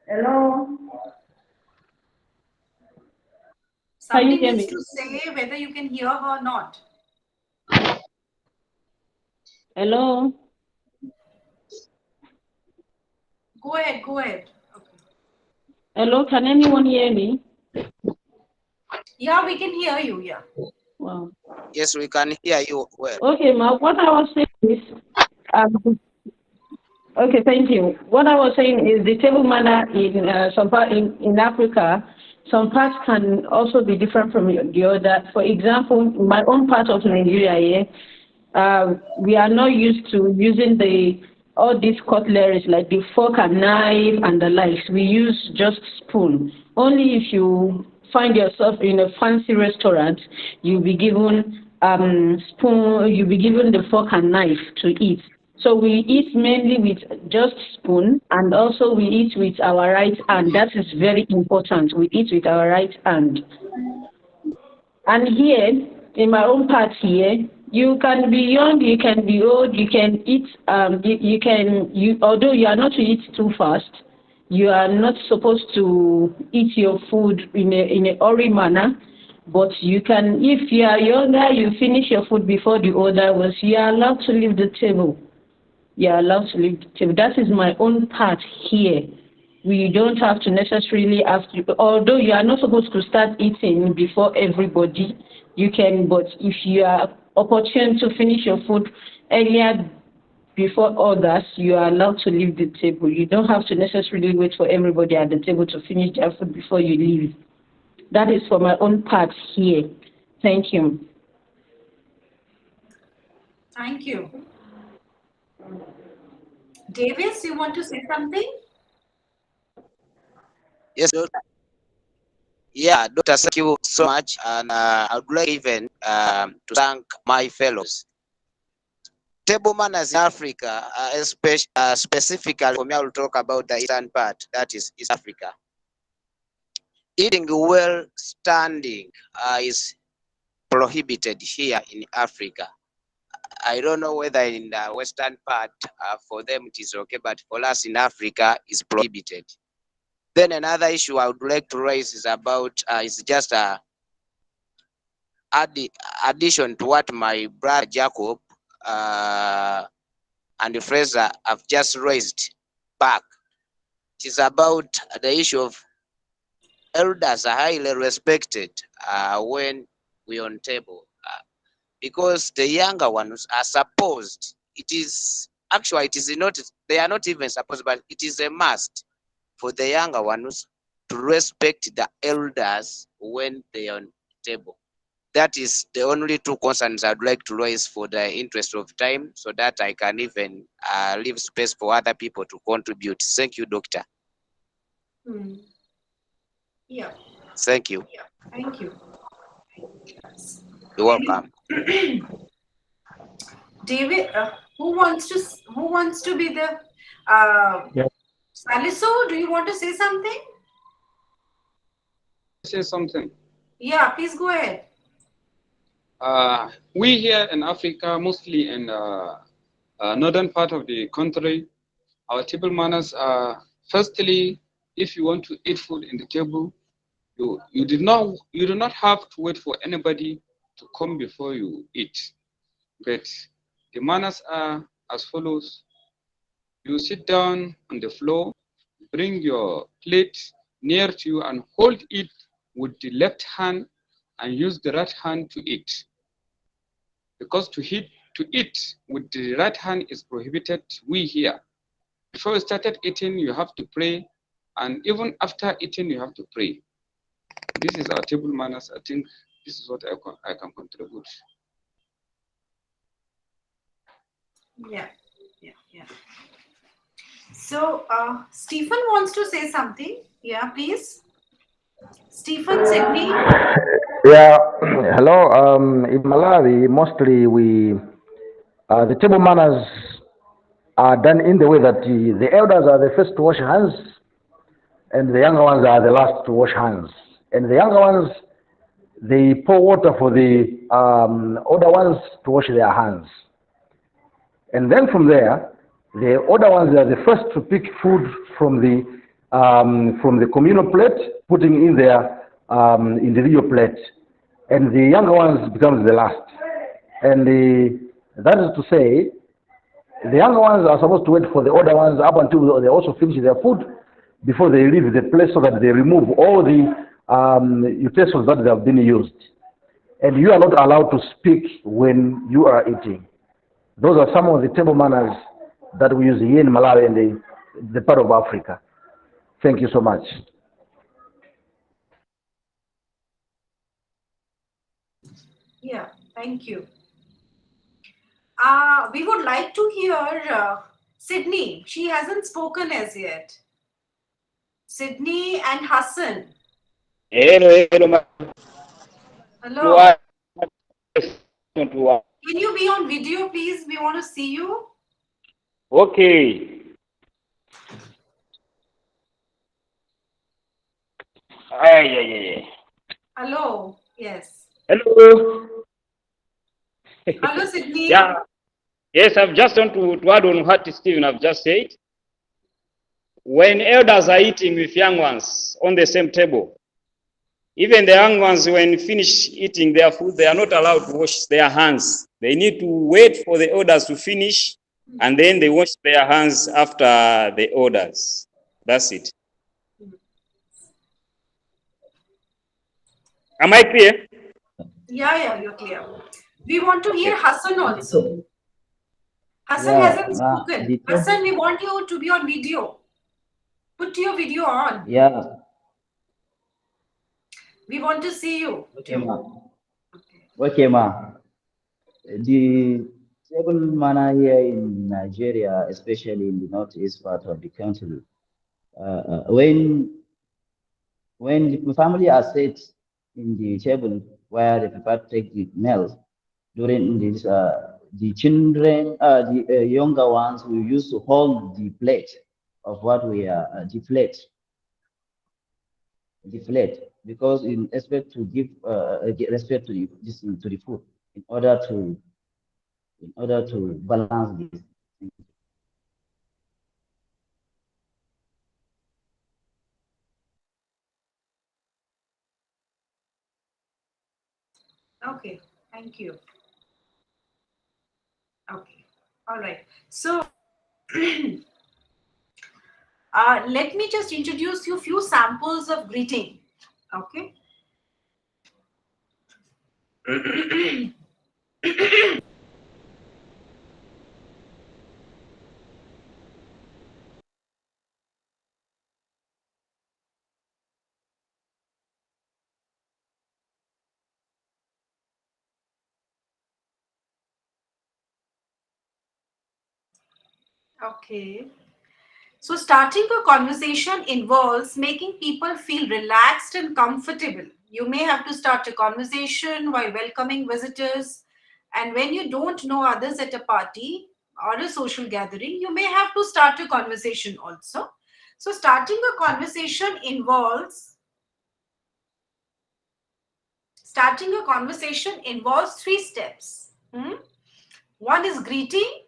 Hello. Somebody needs to say whether you can hear her or not. Hello. Go ahead, go ahead. Hello, can anyone hear me? Yeah, we can hear you, yeah. Wow. Yes, we can hear you well. Okay, ma, what I was saying is, okay, thank you. What I was saying is the table manner in some part in Africa, some parts can also be different from the other. For example, in my own part of Nigeria, we are not used to using all these cutlery like the fork and knife and the likes. We use just spoon. Only if you find yourself in a fancy restaurant, you'll be given spoon. You'll be given the fork and knife to eat. So we eat mainly with just spoon, and also we eat with our right hand. That is very important. We eat with our right hand. And here, in my own part here, you can be young, you can be old, you can eat. Although you are not to eat too fast, you are not supposed to eat your food in a hurry manner. But you can, if you are younger, you finish your food before the older ones. You are allowed to leave the table. You are allowed to leave the table. That is my own part here. We don't have to necessarily although you are not supposed to start eating before everybody, you can, but if you are opportune to finish your food earlier before others, you are allowed to leave the table. You don't have to necessarily wait for everybody at the table to finish their food before you leave. That is for my own part here. Thank you. Thank you. Davis, you want to say something? Yes, Doctor. Yeah, Doctor, thank you so much. And I would like even to thank my fellows. Table manners in Africa, specifically for me, I will talk about the eastern part, that is East Africa. Eating well standing is prohibited here in Africa. I don't know whether in the western part, for them it is okay, but for us in Africa, it's prohibited. Then another issue I would like to raise is about, it's just a addition to what my brother Jacob and Fraser have just raised back. It is about the issue of elders are highly respected when we on table, because the younger ones are supposed, it is actually, it is not, they are not even supposed, but it is a must for the younger ones to respect the elders when they are on table. That is the only two concerns I'd like to raise for the interest of time, so that I can even leave space for other people to contribute. Thank you, Doctor. Yeah. Thank you. Thank you. You're welcome. David, who wants to be the Salisu? Do you want to say something? Say something. Yeah, please go ahead. We here in Africa, mostly in northern part of the country, our table manners are, firstly, if you want to eat food in the table, you do not have to wait for anybody to come before you eat. But the manners are as follows. You sit down on the floor, bring your plate near to you and hold it with the left hand and use the right hand to eat. because to eat with the right hand is prohibited. We here, before you started eating, you have to pray, and even after eating, you have to pray. This is our table manners. I think this is what I can contribute. Yeah. So, Stephen wants to say something. Yeah, please. Stephen, Sydney. Yeah, hello. In Malawi, mostly the table manners are done in the way that the elders are the first to wash hands, and the younger ones are the last to wash hands. And the younger ones, they pour water for the older ones to wash their hands. And then from there, the older ones are the first to pick food from the communal plate, putting in their individual plate, and the younger ones becomes the last. And that is to say, the younger ones are supposed to wait for the older ones up until they also finish their food before they leave the place, so that they remove all the utensils that have been used. And you are not allowed to speak when you are eating. Those are some of the table manners that we use here in Malawi and the part of Africa. Thank you so much. Yeah, thank you. We would like to hear Sydney. She hasn't spoken as yet. Sydney and Hassan. Hello. Hello. Can you be on video, please? We want to see you. Okay. Yeah. Hello. Yes. Hello. Hello, Sydney. Yeah. Yes, I've just want to add on what Stephen have just said. When elders are eating with young ones on the same table, even the young ones, when finish eating their food, they are not allowed to wash their hands. They need to wait for the elders to finish, and then they wash their hands after the orders. That's it. Am I clear? Yeah, you're clear. We want to hear Hassan also. Hassan Yeah, hasn't spoken. Hassan, we want you to be on video. Put your video on. Yeah. We want to see you. Okay, ma. Okay, ma. The table manner here in Nigeria, especially in the northeast part of the country, when the family are set in the table where the people take the meals during this, the children, the younger ones, we used to hold the plate of what we are deflate, because in respect to give respect to the food in order to balance this. Okay, thank you. Okay, all right. So let me just introduce you a few samples of greeting. Okay. Okay. So starting a conversation involves making people feel relaxed and comfortable. You may have to start a conversation while welcoming visitors. And when you don't know others at a party or a social gathering, you may have to start a conversation also. So starting a conversation involves three steps. One is greeting,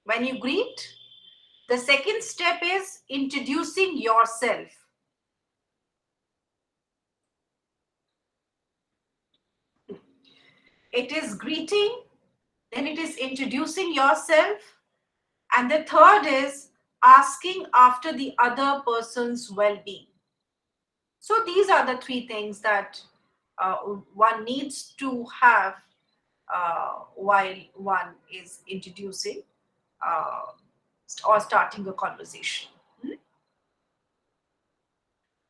when you greet. The second step is introducing yourself. It is greeting, then it is introducing yourself, and the third is asking after the other person's well-being. So these are the three things that one needs to have while one is introducing or starting a conversation.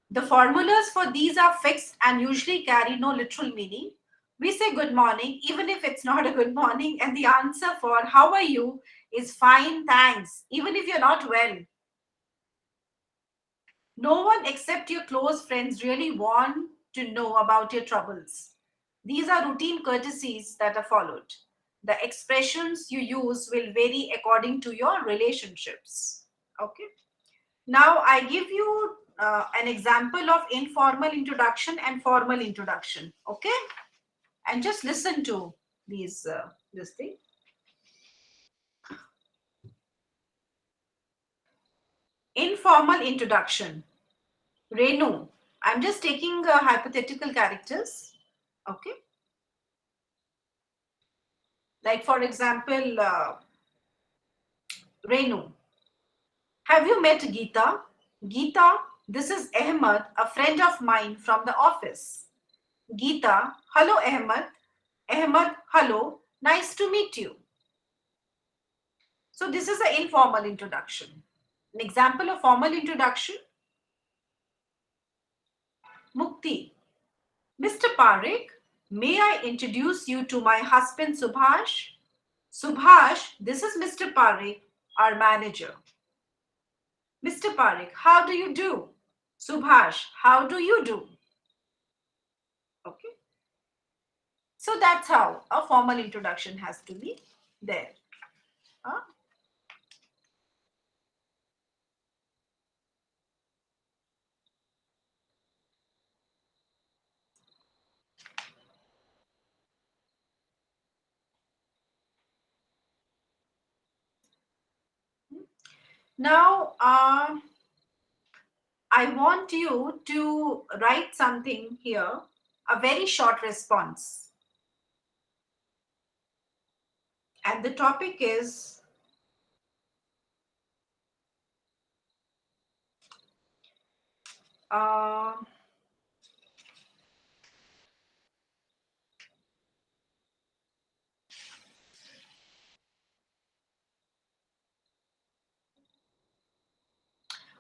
The formulas for these are fixed and usually carry no literal meaning. We say good morning even if it's not a good morning, and the answer for how are you is fine, thanks, even if you're not well. No one except your close friends really want to know about your troubles. These are routine courtesies that are followed. The expressions you use will vary according to your relationships. Okay. Now I give you an example of informal introduction and formal introduction. Okay. And just listen to these this thing. Informal introduction. Renu. I'm just taking hypothetical characters. Okay. Like for example, Renu. Have you met Geeta? Geeta, this is Ahmed, a friend of mine from the office. Geeta, hello Ahmed. Ahmed, hello. Nice to meet you. So this is an informal introduction. An example of formal introduction. Mukti. Mr. Parekh, may I introduce you to my husband Subhash? Subhash, this is Mr. Parekh, our manager. Mr. Parekh, how do you do? Subhash, how do you do? Okay. So that's how a formal introduction has to be there. Now, I want you to write something here, a very short response. And the topic is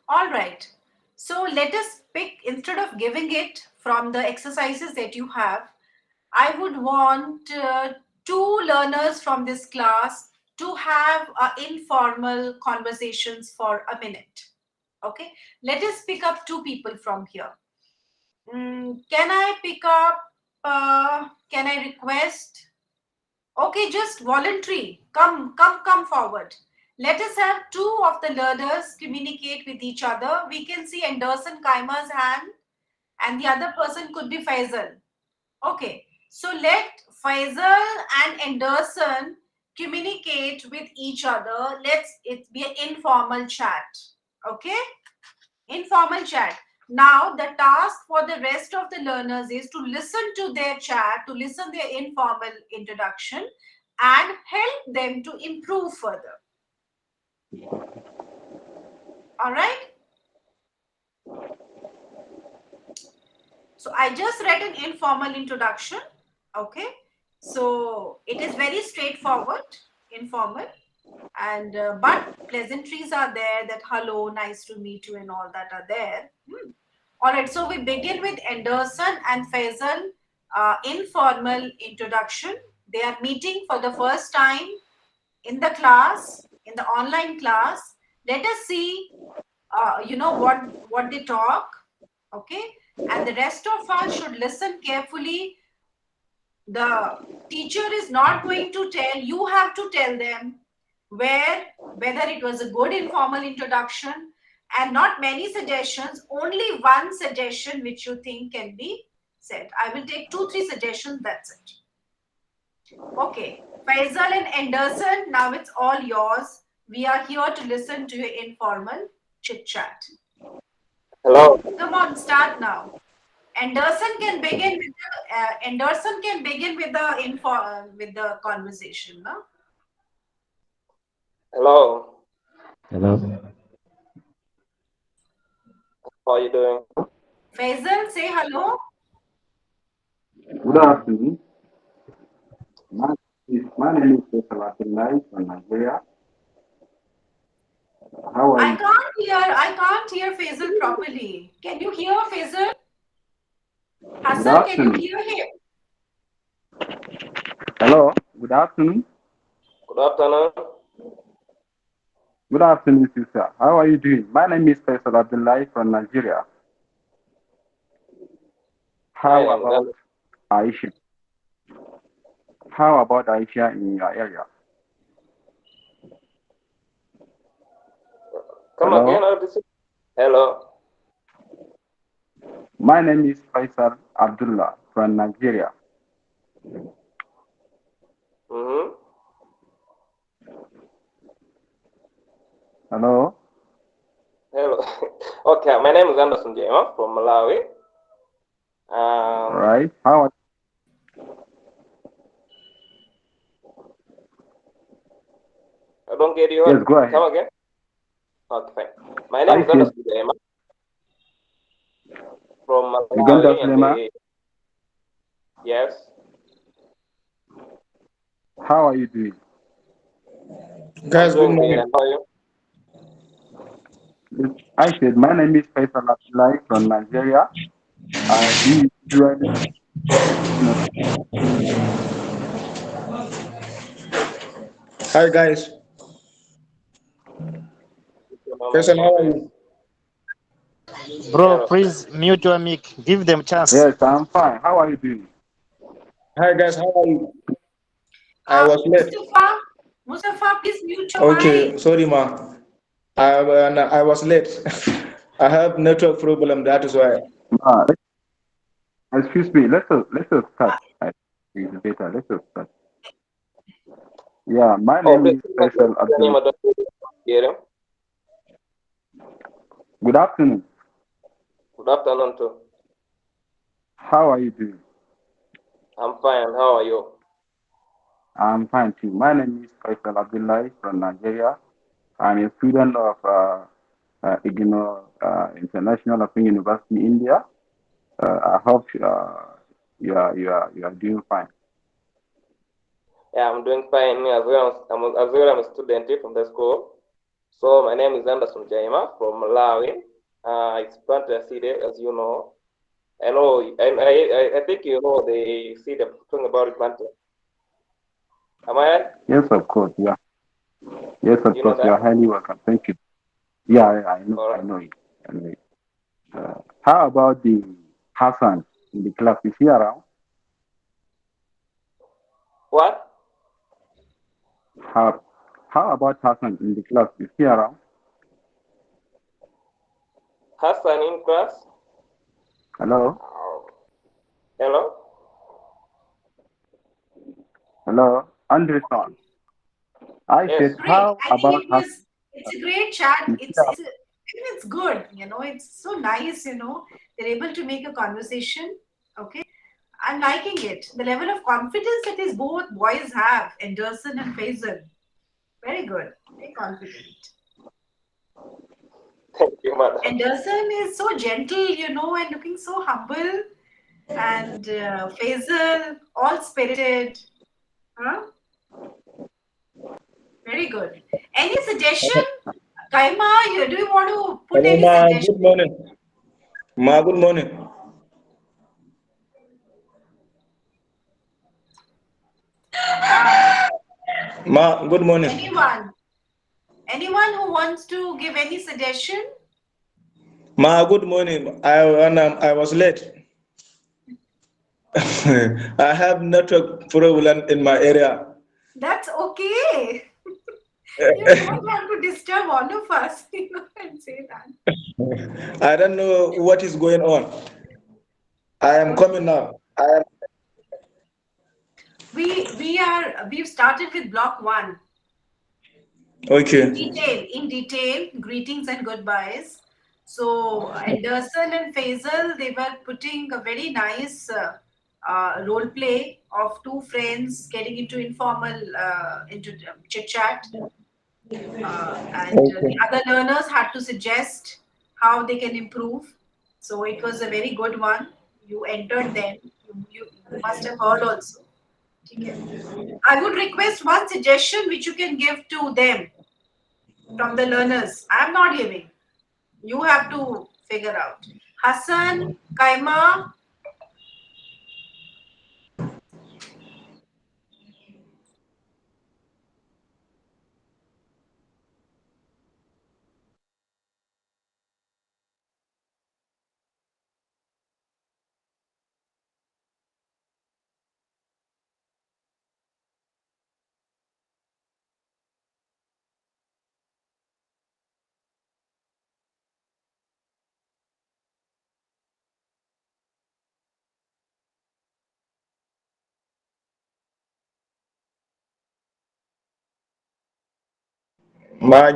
all right. So let us pick, instead of giving it from the exercises that you have, I would want 2 learners from this class to have informal conversations for a minute. Okay, let us pick up 2 people from here. Can I pick up, can I request? Okay, just voluntary. Come forward. Let us have 2 of the learners communicate with each other. We can see Anderson Kaima's hand, and the other person could be Faisal. Okay, so let Faisal and Anderson communicate with each other. Let's it be an informal chat. Okay, informal chat. Now the task for the rest of the learners is to listen to their chat, to listen their informal introduction, and help them to improve further. All right. So I just read an informal introduction. Okay. So it is very straightforward, informal, and but pleasantries are there, that hello, nice to meet you, and all that are there. All right. So we begin with Anderson and Faisal, informal introduction. They are meeting for the first time in the class, in the online class. Let us see, what they talk. Okay. And the rest of us should listen carefully. The teacher is not going to tell, you have to tell them whether it was a good informal introduction, and not many suggestions, only one suggestion which you think can be said. I will take 2-3 suggestions, that's it. Okay, Faisal and Anderson, now it's all yours. We are here to listen to your informal chit chat. Hello. Come on, start now. Anderson can begin with the info with the conversation, no? Hello. Hello. How are you doing? Faisal, say hello. Good afternoon. My name is Faisal Abdullahi from Nigeria. How are you? I can't hear Faisal properly. Can you hear Faisal? Good Hassan, can you afternoon. hear him? Hello. Good afternoon. Good afternoon. Good afternoon, sister. How are you doing? My name is Faisal Abdullahi from Nigeria. My How name is about Aisha? How about Aisha in your area? Come Hello. again. Hello. My name is Faisal Abdullah from Nigeria. Mm-hmm. Hello. Hello. Okay, my name is Anderson Jema from Malawi. All right. How are I don't get you. Yes, go ahead. Come again. Okay, fine. My name is I said Anderson Jema from Uganda Malawi, and Sulema. yes, How are you doing? I'm Guys, good doing great. morning. And how are you? I said my name is Faisal Abdullahi from Nigeria. Do you usually Hi, guys. Faisal, how are you? Bro, please mute your mic. Give them chance. Yes, I'm fine. How are you doing? Hi, guys. How are you? I was late. Mustafa, please mute your Okay, mic. sorry, ma. I was late. I have network problem. That is why. Excuse me. Let's start. It's better. Let's start. Yeah, my Oh, name please. is Faisal Abdul. Good afternoon. Good afternoon too. How are you doing? I'm fine. How are you? I'm fine too. My name is Faisal Abdullahi from Nigeria. I'm a student of International Open University, India. I hope you are doing fine. Yeah, I'm doing fine as well. I'm a student from the school. So my name is Anderson Jaima from Malawi. It's planted seed, as you know. I know. I think you know the seed I'm talking about it planted. Am I right? Yes, of course. Yeah. Yes, of You know course. You are that? highly welcome. Thank you. Yeah, I know. All I right. know it. I know it. How about the Hassan in the class? Is he around? What? How how about Hassan in the class? Is he around? Hassan in class? Hello? Hello? Hello? Anderson. I Yes. said, Great. how I about think Hassan? it's a great chat. Is he around? It's good. It's so nice. They're able to make a conversation. Okay, I'm liking it. The level of confidence that these both boys have, Anderson and Faisal, very good. Very confident. Thank you, madam. Anderson is so gentle, and looking so humble. And Faisal, all spirited. Huh? Very good. Any suggestion? Kaima, do you want to put Hello, any ma. suggestion? Good morning. Ma, good morning. Ma, good morning. Anyone who wants to give any suggestion? Ma, good morning. I was late. I have network problem in my area. That's okay. You don't want to disturb all of us, and say that. I don't know what is going on. I am coming now. We've started with block 1. Okay. In detail, greetings and goodbyes. So Anderson and Faisal, they were putting a very nice role play of two friends getting into informal into chit chat, and the other learners had to suggest how they can improve. So it was a very good one. You entered then. You must have heard also. I would request one suggestion which you can give to them from the learners. I'm not giving. You have to figure out. Hassan, Kaima.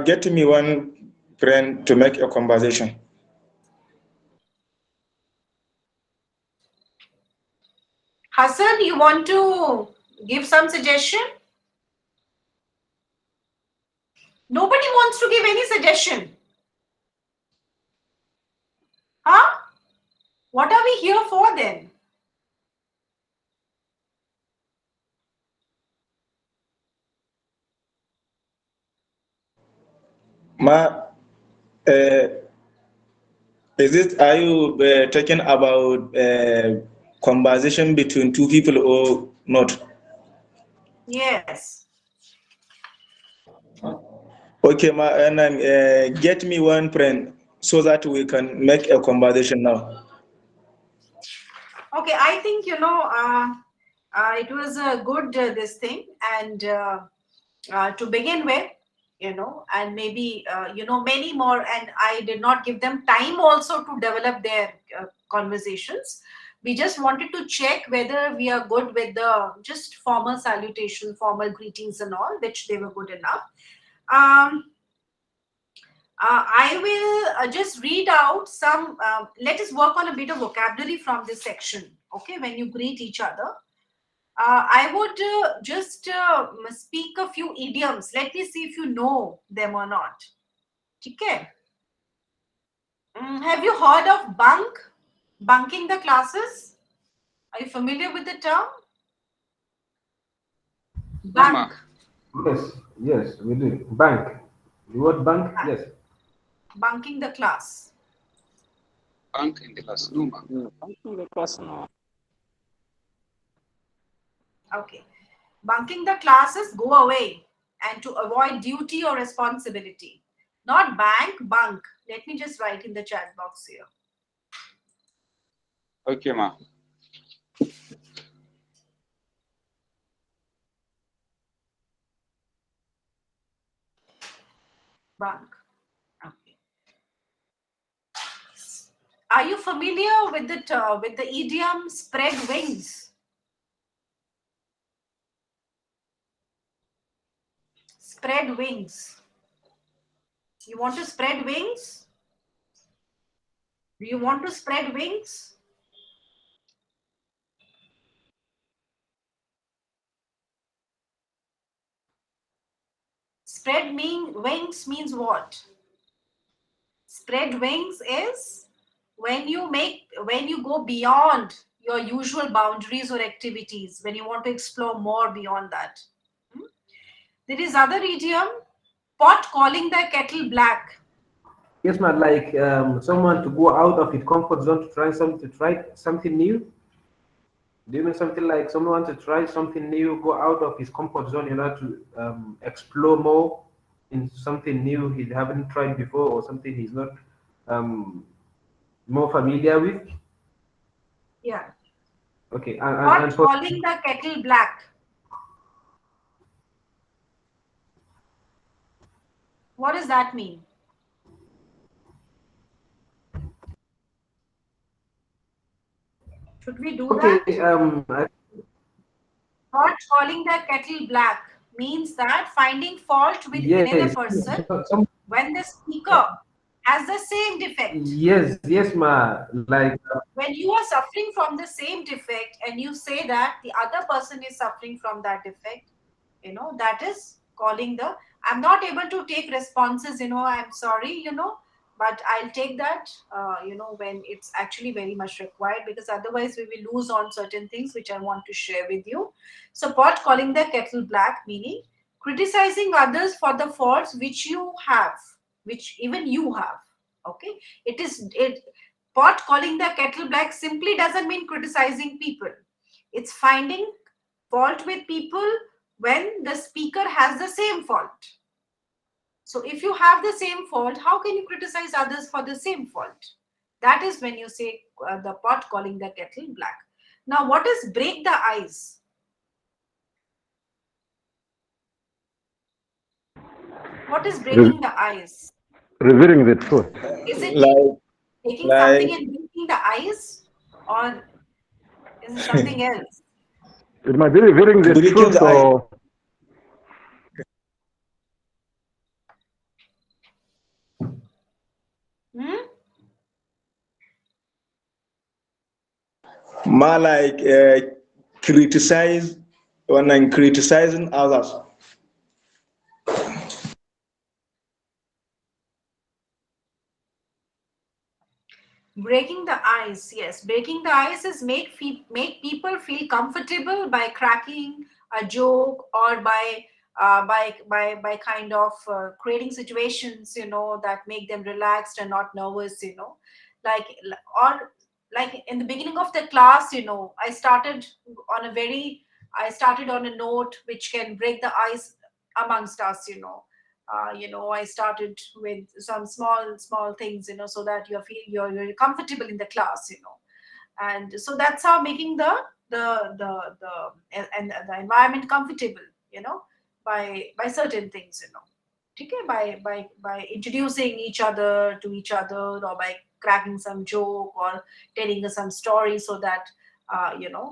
Get me one friend to make a conversation. Hassan, you want to give some suggestion? Nobody wants to give any suggestion. Huh? What are we here for then? Are you talking about conversation between two people or not? Yes. Okay, and get me one friend so that we can make a conversation now. Okay, I think, it was a good this thing. And to begin with, and maybe, many more. And I did not give them time also to develop their conversations. We just wanted to check whether we are good with the just formal salutation, formal greetings and all, which they were good enough. I will just read out some, let us work on a bit of vocabulary from this section, okay, when you greet each other. I would just speak a few idioms. Let me see if you know them or not. Okay. Have you heard of bunk? Bunking the classes? Are you familiar with the term? Bunk. Yes, we do. Bank. The word bank, yes. Bunking the class. Bank in the class. No, ma. Bunking the class, no. Okay. Bunking the classes, go away, and to avoid duty or responsibility. Not bank, bunk. Let me just write in the chat box here. Okay, ma. Bunk. Okay. Are you familiar with the idiom spread wings? Spread wings. You want to spread wings? Do you want to spread wings? Spread wings means what? Spread wings is when you go beyond your usual boundaries or activities, when you want to explore more beyond that. There is other idiom, pot calling the kettle black. Yes, man, like someone to go out of his comfort zone to try something new. Do you mean something like someone to try something new, go out of his comfort zone in order to explore more in something new he haven't tried before or something he's not more familiar with? Yeah. Okay, Pot and for calling the kettle black. What does that mean? Should we do that? Pot calling the kettle black means that finding fault within a yes, person when the speaker has the same defect. yes, ma. Like When you are suffering from the same defect and you say that the other person is suffering from that defect, that is calling I'm not able to take responses, I'm sorry, but I'll take that, when it's actually very much required, because otherwise we will lose on certain things which I want to share with you. So, pot calling the kettle black, meaning criticizing others for the faults which you have, which even you have. Okay, pot calling the kettle black simply doesn't mean criticizing people. It's finding fault with people when the speaker has the same fault. So if you have the same fault, how can you criticize others for the same fault? That is when you say the pot calling the kettle black. Now, what is break the ice? What is breaking the ice? Revealing the truth. Is it Like, taking something like, and breaking the ice, or is it something else? It might be revealing the breaking truth the ice. or Hmm? More like criticize when I'm criticizing others. Breaking the ice, yes. Breaking the ice is make people feel comfortable by cracking a joke, or by kind of creating situations, that make them relaxed and not nervous, like or like in the beginning of the class, I started on a note which can break the ice amongst us, I started with some small things, so that you're comfortable in the class, and so that's how making the environment comfortable, by certain things, okay, by introducing each other to each other, or by cracking some joke, or telling us some story, so that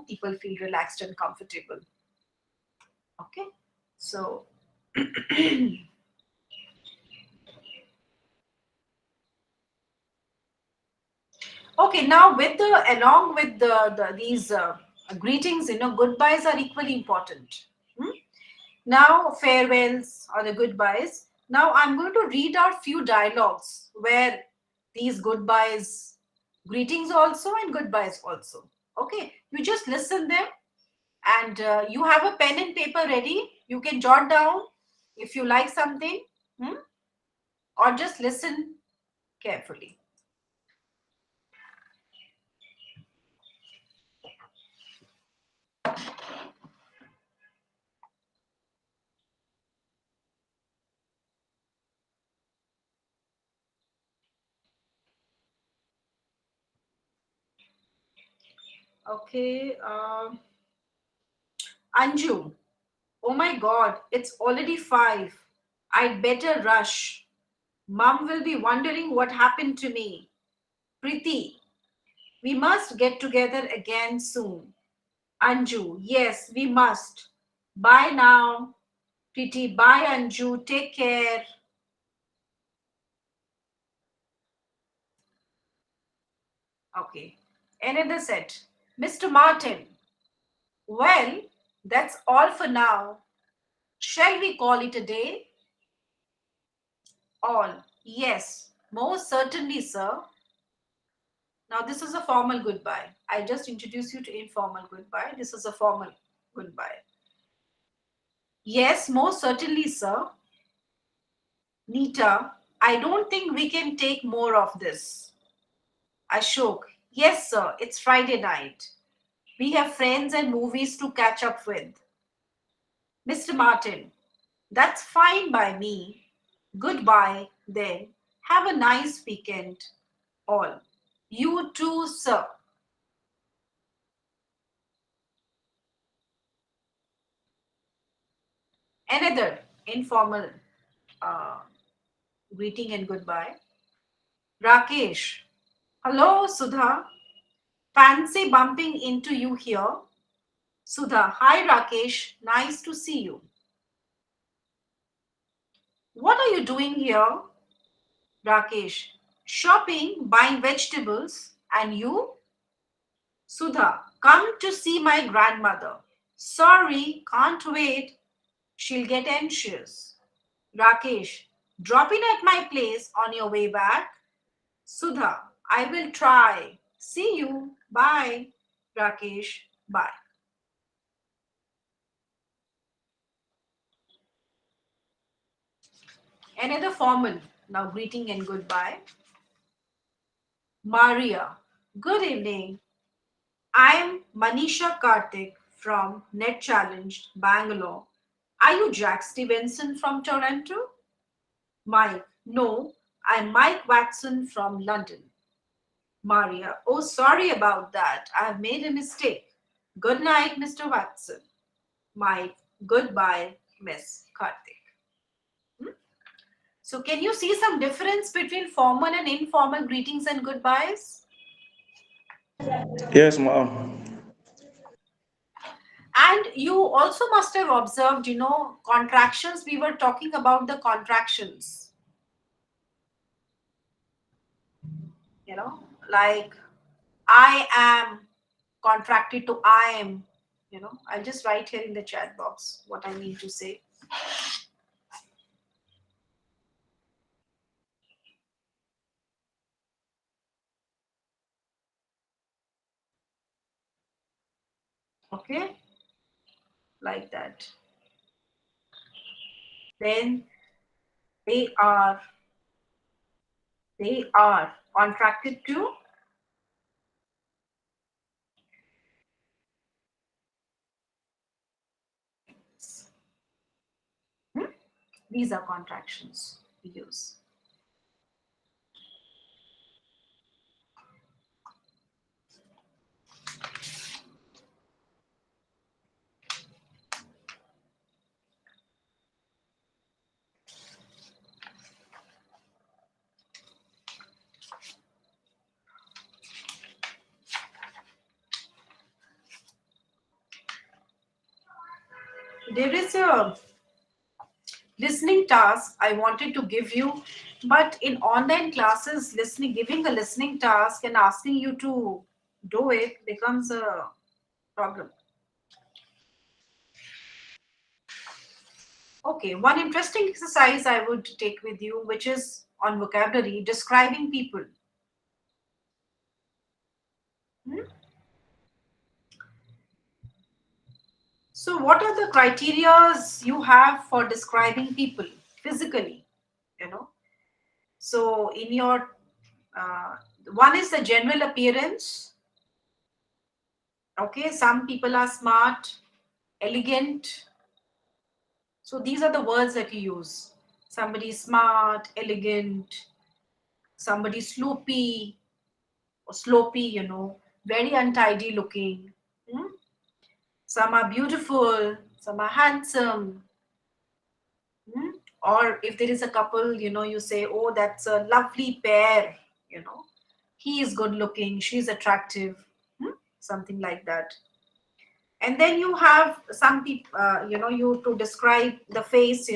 people feel relaxed and comfortable. Okay, so okay, now with along with these greetings, goodbyes are equally important. Hmm? Now farewells or the goodbyes. Now I'm going to read out few dialogues where these goodbyes, greetings also and goodbyes also. Okay, you just listen them, and you have a pen and paper ready. You can jot down if you like something, hmm? Or just listen carefully. Okay, Anju. Oh my God, it's already 5. I'd better rush. Mum will be wondering what happened to me. Priti, we must get together again soon. Anju, yes, we must. Bye now. Priti, bye Anju. Take care. Okay. Another set. Mr. Martin. Well, that's all for now. Shall we call it a day? All. Yes, most certainly, sir. Now, this is a formal goodbye. I just introduced you to informal goodbye. This is a formal goodbye. Yes, most certainly, sir. Nita, I don't think we can take more of this. Ashok, yes, sir. It's Friday night. We have friends and movies to catch up with. Mr. Martin, that's fine by me. Goodbye, then. Have a nice weekend, all. You too, sir. Another informal uh, greeting and goodbye. Rakesh. Hello, Sudha. Fancy bumping into you here. Sudha. Hi, Rakesh. Nice to see you. What are you doing here? Rakesh. Shopping, buying vegetables. And you? Sudha. Come to see my grandmother. Sorry, can't wait. She'll get anxious. Rakesh. Drop in at my place on your way back. Sudha, I will try. See you. Bye. Rakesh, bye. Another formal. Now greeting and goodbye. Maria, good evening. I am Manisha Karthik from Net Challenged, Bangalore. Are you Jack Stevenson from Toronto? Mike, no, I'm Mike Watson from London. Maria, oh, sorry about that. I have made a mistake. Good night, Mr. Watson. Mike, goodbye, Miss Karthik. So, can you see some difference between formal and informal greetings and goodbyes? Yes, ma'am. And you also must have observed, contractions. We were talking about the contractions, like I am contracted to I am. I'll just write here in the chat box what I mean to say. Okay, like that. Then they are contracted to these are contractions we use. There is a listening task I wanted to give you, but in online classes, giving a listening task and asking you to do it becomes a problem. Okay, one interesting exercise I would take with you, which is on vocabulary, describing people. Hmm? So, what are the criterias you have for describing people physically? So, in your one is the general appearance. Okay, some people are smart, elegant. So, these are the words that you use. Somebody smart, elegant, somebody sloopy or slopey, very untidy looking. Hmm? Some are beautiful, some are handsome. Hmm? Or if there is a couple, you say, oh, that's a lovely pair, he is good looking, she's attractive, something like that. And then you have some people, you to describe the face,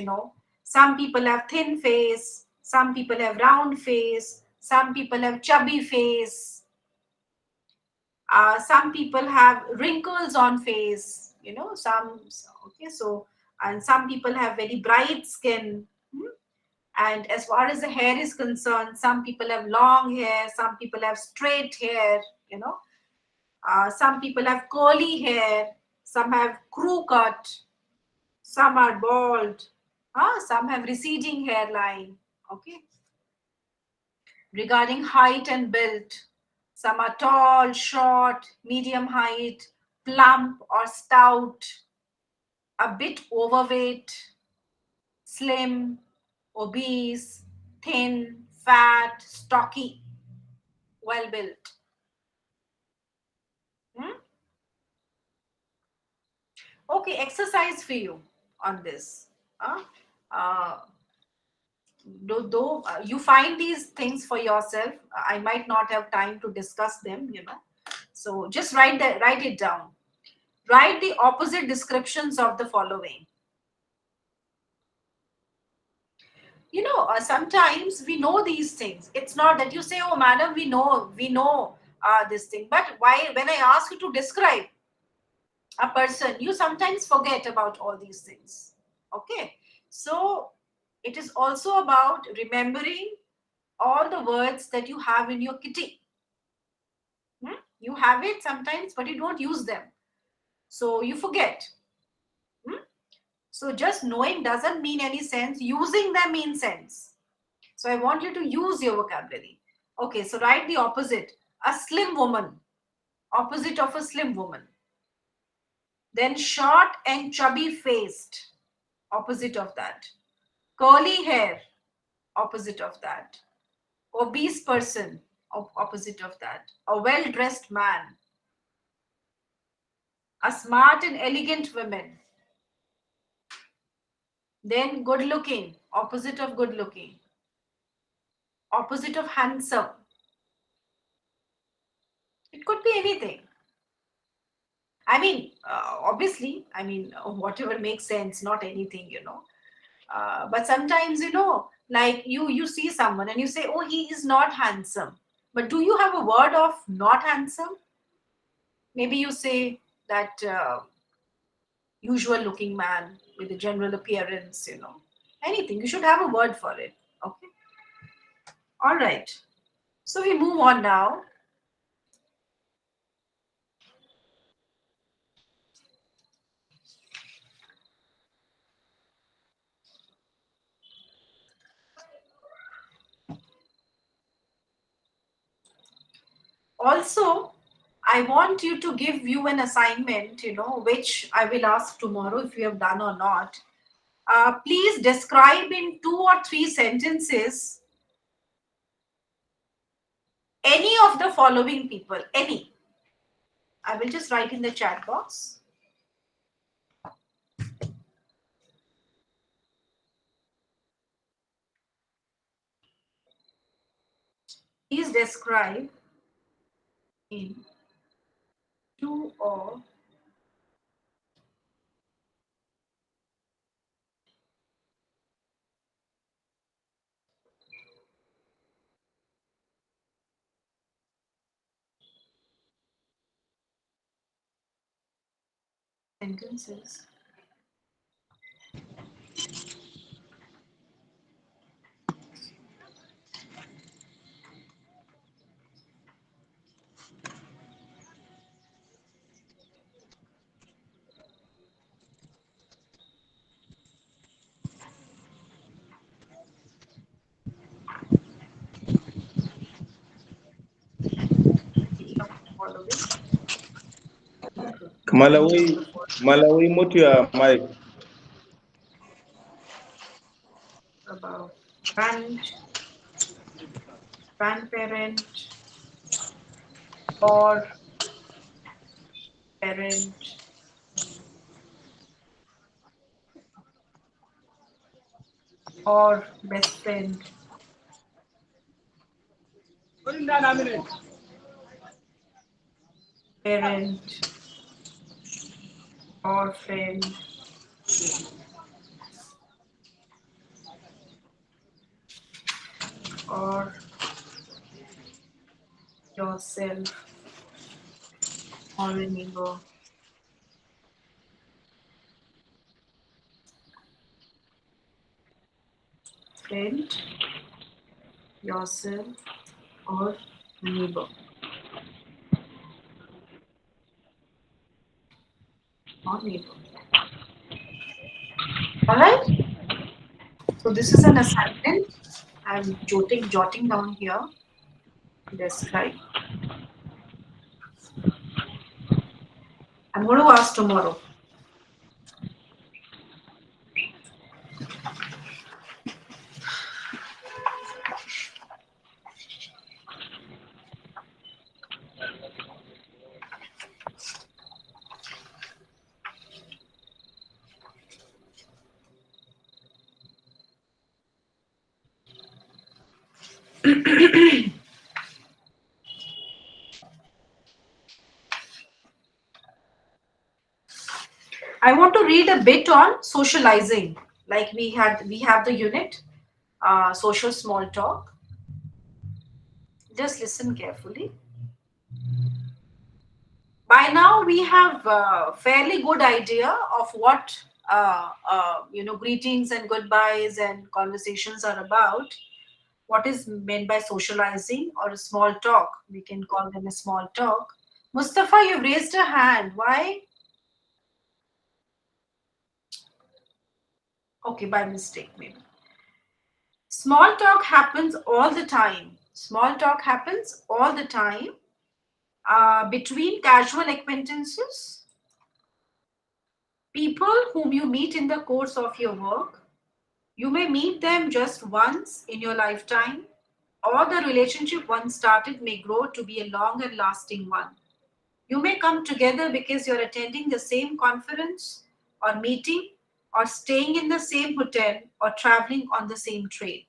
some people have thin face, some people have round face, some people have chubby face, some people have wrinkles on face, okay, so, and some people have very bright skin. And as far as the hair is concerned, some people have long hair, some people have straight hair, some people have curly hair, some have crew cut, some are bald, some have receding hairline. Okay. Regarding height and build, some are tall, short, medium height, plump or stout, a bit overweight, slim, obese, thin, fat, stocky, well built. Okay, exercise for you on this. Uh, though you find these things for yourself, I might not have time to discuss them, So just write it down. Write the opposite descriptions of the following. Sometimes we know these things. It's not that you say, oh, madam, we know this thing. But why, when I ask you to describe a person, you sometimes forget about all these things. Okay. So it is also about remembering all the words that you have in your kitty. You have it sometimes, but you don't use them. So you forget. So just knowing doesn't mean any sense. Using them means sense. So I want you to use your vocabulary. Okay, so write the opposite. A slim woman. Opposite of a slim woman. Then short and chubby faced. Opposite of that. Curly hair. Opposite of that. Obese person. Opposite of that. A well dressed man. A smart and elegant woman. Then good looking. Opposite of good looking. Opposite of handsome. It could be anything. I mean, obviously, I mean, whatever makes sense, not anything, But sometimes, like you see someone and you say, oh, he is not handsome. But do you have a word of not handsome? Maybe you say that usual looking man with a general appearance, Anything. You should have a word for it. Okay. All right. So we move on now. Also, I want you to give you an assignment, which I will ask tomorrow if you have done or not. Please describe in 2 or 3 sentences any of the following people. Any. I will just write in the chat box. Please describe in 2 or sentences. Following. Malawi, mute your mic. About grandparent, or parent, or best friend, parent, or friend, or yourself, or a neighbor. Friend, yourself, or neighbor. Or neighbor. All right. So this is an assignment. I'm jotting down here. Describe. I'm going to ask tomorrow. I want to read a bit on socializing. Like we have the unit, social small talk. Just listen carefully. By now we have a fairly good idea of what greetings and goodbyes and conversations are about. what is meant by socializing or a small talk. We can call them a small talk. Mustafa, you've raised a hand. Why? Okay, by mistake maybe. Small talk happens all the time. Small talk happens all the time between casual acquaintances, people whom you meet in the course of your work. You may meet them just once in your lifetime, or the relationship once started may grow to be a long and lasting one. You may come together because you're attending the same conference or meeting, or staying in the same hotel, or traveling on the same train.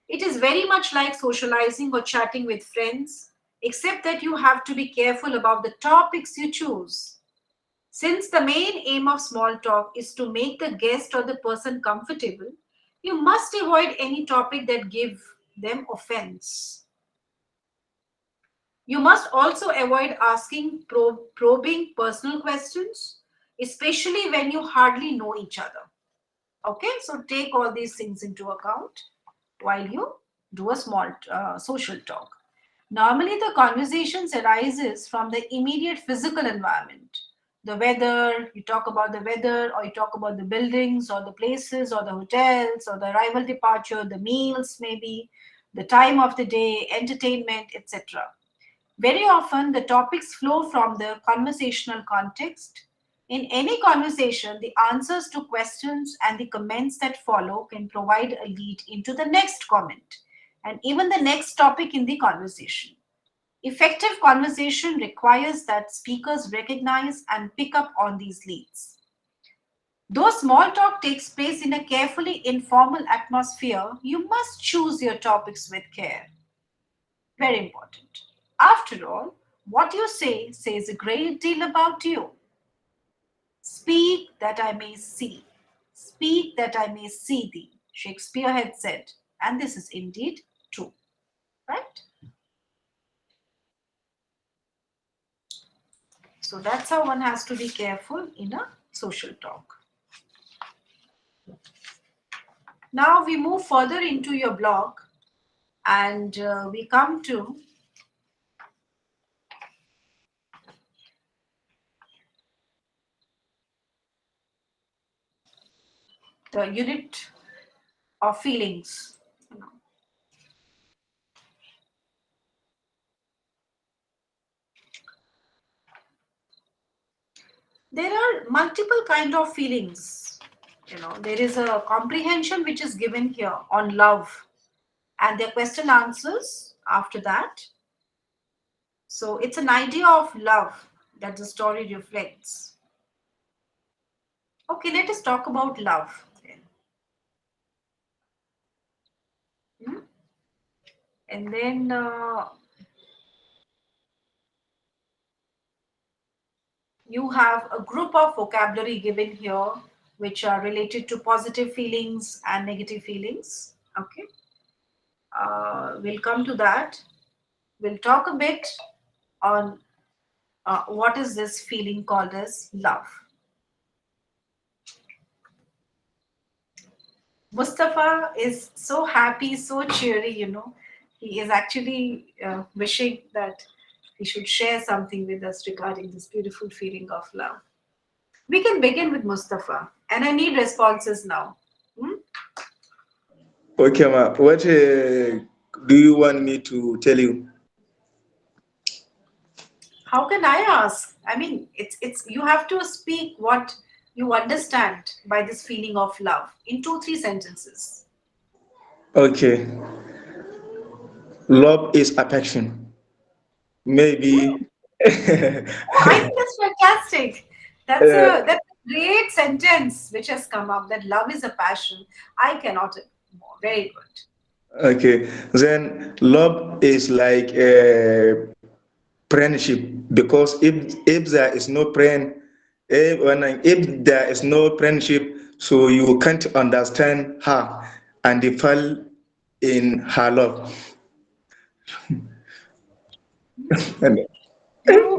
It is very much like socializing or chatting with friends, except that you have to be careful about the topics you choose. Since the main aim of small talk is to make the guest or the person comfortable, you must avoid any topic that give them offense. You must also avoid asking probing personal questions, especially when you hardly know each other. Okay, so take all these things into account while you do a small social talk. Normally, the conversations arises from the immediate physical environment. The weather, you talk about the weather, or you talk about the buildings, or the places, or the hotels, or the arrival departure, the meals, maybe, the time of the day, entertainment, etc. Very often, the topics flow from the conversational context. In any conversation, the answers to questions and the comments that follow can provide a lead into the next comment and even the next topic in the conversation. Effective conversation requires that speakers recognize and pick up on these leads. Though small talk takes place in a carefully informal atmosphere, you must choose your topics with care. Very important. After all, what you say says a great deal about you. Speak that I may see. Speak that I may see thee, Shakespeare had said, and this is indeed true. Right? So that's how one has to be careful in a social talk. Now we move further into your blog and we come to the unit of feelings. There are multiple kind of feelings. There is a comprehension which is given here on love, and their question answers after that. So it's an idea of love that the story reflects. Okay, let us talk about love then. And then you have a group of vocabulary given here which are related to positive feelings and negative feelings. Okay, we'll come to that. We'll talk a bit on what is this feeling called as love. Mustafa is so happy, so cheery, He is actually wishing that he should share something with us regarding this beautiful feeling of love. We can begin with Mustafa, and I need responses now. Okay, ma. What do you want me to tell you? How can I ask? I mean, it's you have to speak what you understand by this feeling of love in 2-3 sentences. Okay. Love is affection. Maybe. Oh, I think that's fantastic. That's a great sentence which has come up. That love is a passion. I cannot agree more. Very good. Okay. Then love is like a friendship, because if there is no friend, if there is no friendship, so you can't understand her and you fall in her love.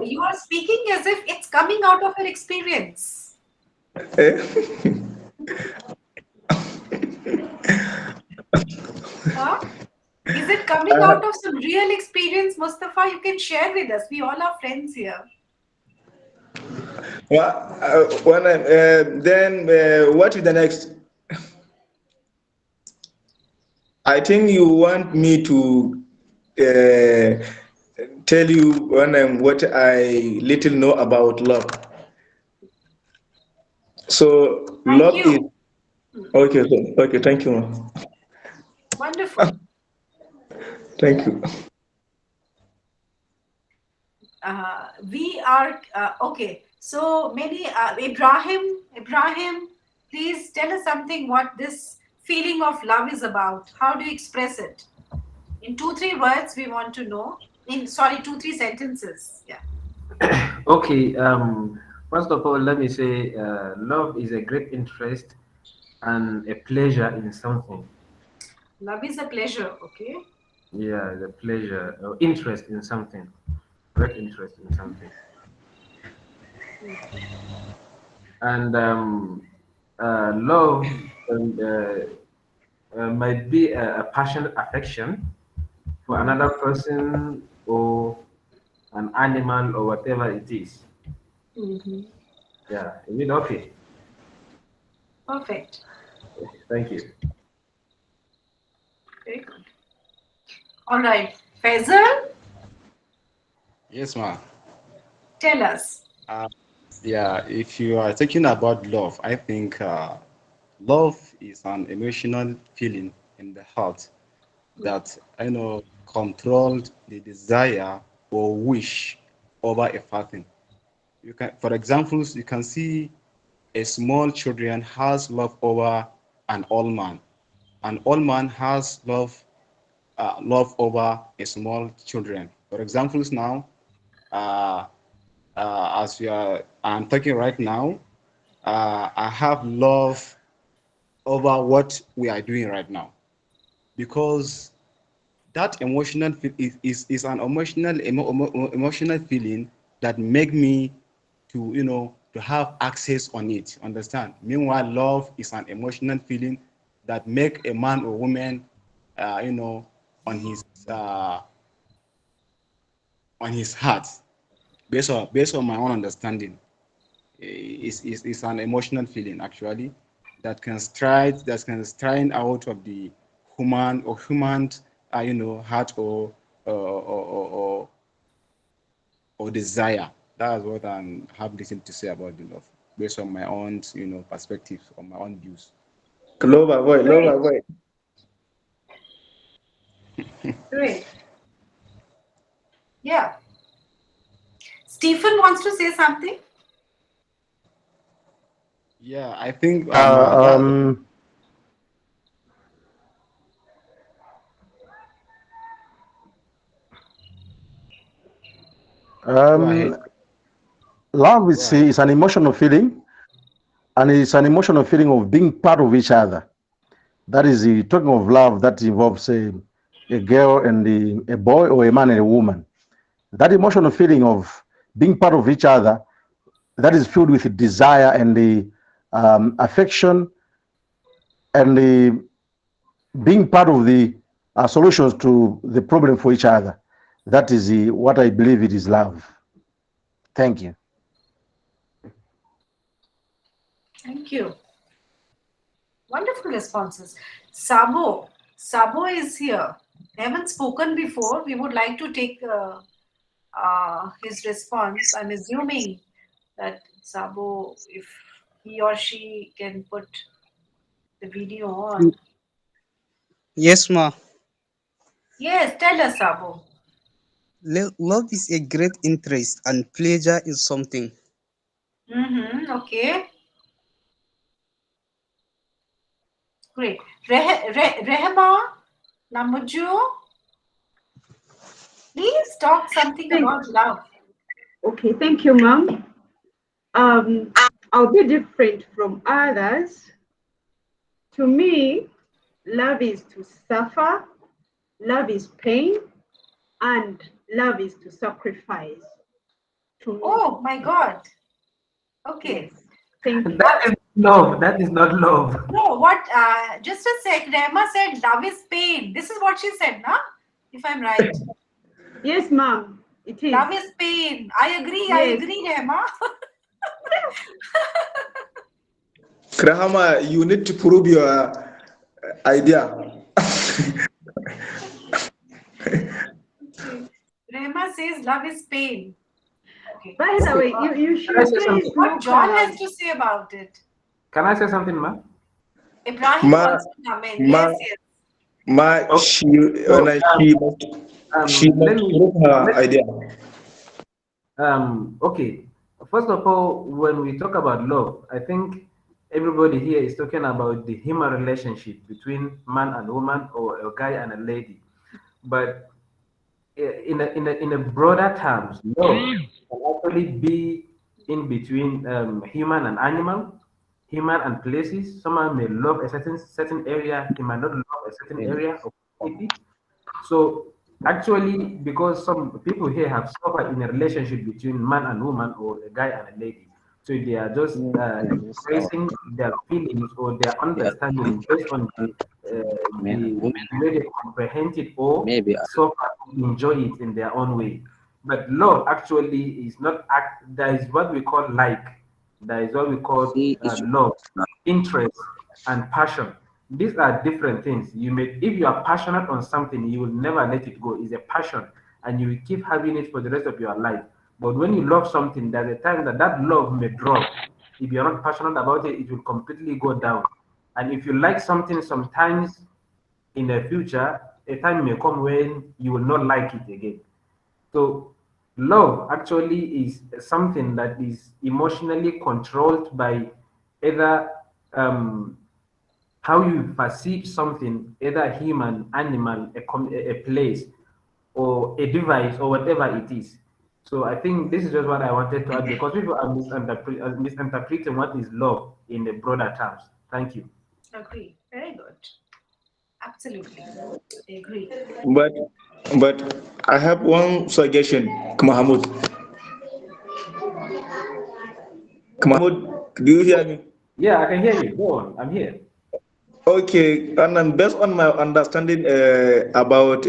You are speaking as if it's coming out of your experience. Huh? coming out of some real experience, Mustafa, you can share with us. We all are friends here. What is the next? I think you want me to tell you what I little know about love. So Thank love is you. okay. Okay, thank you, ma'am. Wonderful. Thank you. We are okay. So maybe Ibrahim, please tell us something what this feeling of love is about. How do you express it? In 2-3 words, we want to know. 2-3 sentences. Yeah. Okay. First of all, let me say love is a great interest and a pleasure in something. Love is a pleasure. Okay. Yeah, the pleasure or interest in something. Great interest in something. And love might be a passionate affection for another person or an animal or whatever it is. Yeah, is it okay? Perfect. Thank you. Very good. All right. Faisal, Yes, ma'am. tell us. Yeah, if you are talking about love, I think love is an emotional feeling in the heart that controlled the desire or wish over a person. You can, for examples, you can see a small children has love over an old man. An old man has love over a small children. For examples now, uh, as I'm talking right now, I have love over what we are doing right now because that is an emotional feeling that make me to to have access on it. Understand? Meanwhile, love is an emotional feeling that make a man or woman, on uh, his heart, based on my own understanding. Is an emotional feeling actually that can strain out of the human heart or desire. That's what I have listened to say about the love based on my own perspective, on my own views. Love avoid, love Great. avoid. Great. Yeah. Stephen wants to say something. Yeah, I think Uh, that. um, Go ahead. love Go is, ahead. is an emotional feeling, and it's an emotional feeling of being part of each other. That is talking of love that involves a girl and a boy, or a man and a woman. That emotional feeling of being part of each other, that is filled with desire and the affection and the being part of the solutions to the problem for each other. That is what I believe it is love. Thank you. Thank you. Wonderful responses. Sabo is here. They haven't spoken before. We would like to take his response. I'm assuming that Sabo, if he or she can put the video on. Yes, ma. Yes, tell us, Sabo. Love is a great interest and pleasure in something. Okay. Great. Rehema Namuju, please talk something about love. Okay, thank you, ma'am. I'll be different from others. To me, love is to suffer, love is pain, and love is to sacrifice. To me. Oh my God. Okay. Yes. Thank you. That is love. That is not love. No, what? Just a sec. Rehema said love is pain. This is what she said, na? if I'm right. Yes, ma'am. It is. Love is pain. I agree. Yes. I agree, Rehma. Krahama, you need to prove your idea. Rehma says love is pain. Okay. By the way, you should Can I say please something? What look. John has to say about it. Can I say something, ma? Ibrahim Ma, wants to come in. ma, Yes, yes. ma, Okay. she, So, when she let must me prove her let, idea. okay. First of all, when we talk about love, I think everybody here is talking about the human relationship between man and woman or a guy and a lady. But in a broader terms, love can actually be in between human and animal, human and places. Someone may love a certain area, he might not love a certain area of community. So actually, because some people here have suffered in a relationship between man and woman or a guy and a lady, so they are just expressing their feelings or their understanding based on the way they comprehend it or suffer enjoy it in their own way. But love actually is not act. There is what we call like. There is what we call love, interest, and passion. These are different things. You may, if you are passionate on something, you will never let it go. It's a passion, and you will keep having it for the rest of your life. But when you love something, there's a time that that love may drop. If you're not passionate about it, it will completely go down. And if you like something, sometimes in the future, a time may come when you will not like it again. So love actually is something that is emotionally controlled by either how you perceive something, either human, animal, a place, or a device, or whatever it is. So I think this is just what I wanted to add because people are misinterpreting what is love in the broader terms. Thank you. Agree. Very good. Absolutely. I agree. But I have one suggestion, Mahmoud. Mahmoud, do you hear me? Yeah, I can hear you. Go on. I'm here. Okay, and then based on my understanding about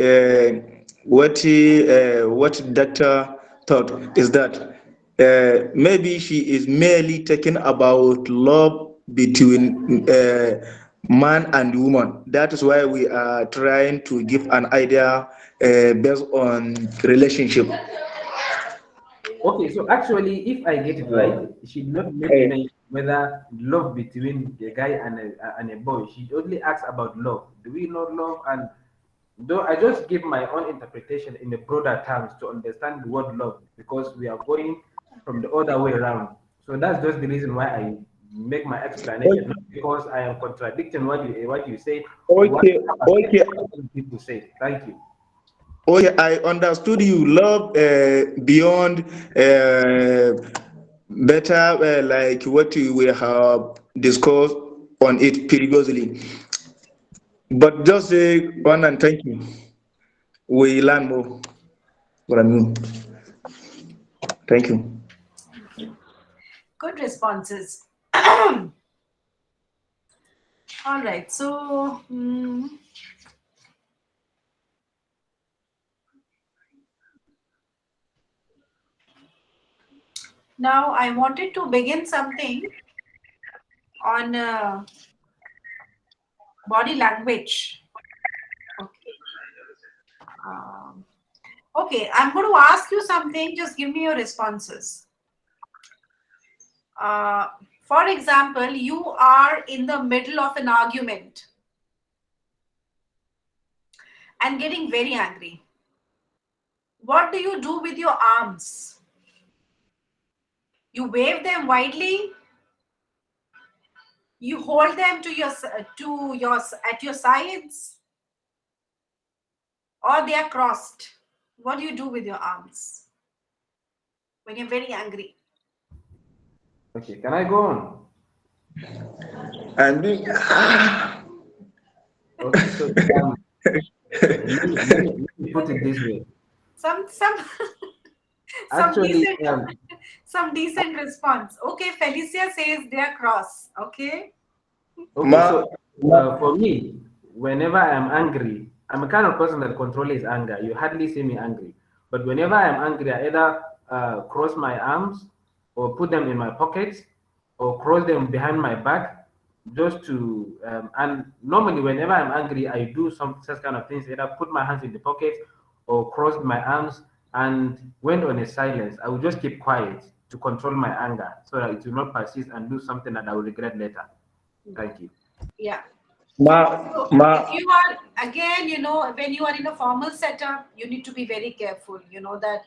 what doctor thought is that maybe she is merely talking about love between man and woman. That is why we are trying to give an idea based on relationship. Okay, so actually, if I get it right, she did not make mention whether love between a guy and a boy. She only asks about love. Do we know love? And though I just give my own interpretation in the broader terms to understand the word love, because we are going from the other way around. So that's just the reason why I make my explanation, not because I am contradicting what you say or what Okay, okay, people say. Thank you. okay. I understood you love beyond better like what we have discussed on it previously. But just say one and thank you. We learn more from you. Thank you. Good responses. All right. So, now I wanted to begin something on body language. Okay. Okay, I'm going to ask you something. Just give me your responses. For example, you are in the middle of an argument and getting very angry. What do you do with your arms? You wave them widely. You hold them to your at your sides, or they are crossed. What do you do with your arms when you're very angry? Okay, can I go on? And we, Okay, so let me put it this way. Some Actually, some decent response. Okay, Felicia says they are cross. Okay. okay, so for me, whenever I'm angry, I'm a kind of person that controls his anger. You hardly see me angry. But whenever I'm angry, I either cross my arms or put them in my pockets or cross them behind my back just to, and normally whenever I'm angry, I do some such kind of things, either put my hands in the pockets or cross my arms and went on a silence. I will just keep quiet to control my anger so that it will not persist and do something that I will regret later. Thank you. Yeah. Ma, So ma, if you are, again, when you are in a formal setup, you need to be very careful, that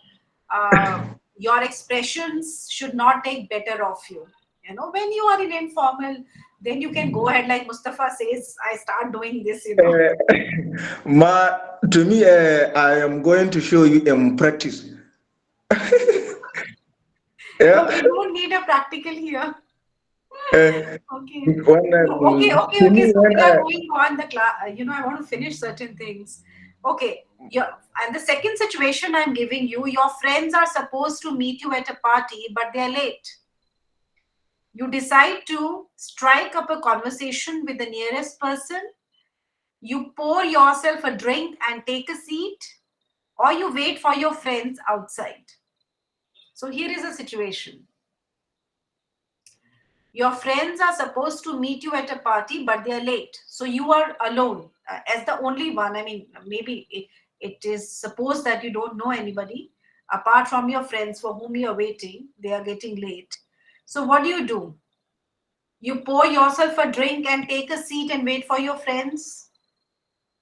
your expressions should not take better of you. When you are in informal, then you can go ahead, like Mustafa says, I start doing this. ma, to me, I am going to show you in practice. No, Yeah. we don't need a practical here. Okay. When, Okay, okay, to okay. me, So when we are going on the class. I want to finish certain things. Okay. Yeah. And the second situation I'm giving you, your friends are supposed to meet you at a party, but they're late. You decide to strike up a conversation with the nearest person. You pour yourself a drink and take a seat, or you wait for your friends outside. So here is a situation. Your friends are supposed to meet you at a party, but they are late. So you are alone as the only one. I mean, maybe it is supposed that you don't know anybody apart from your friends for whom you are waiting. They are getting late. So what do? You pour yourself a drink and take a seat and wait for your friends?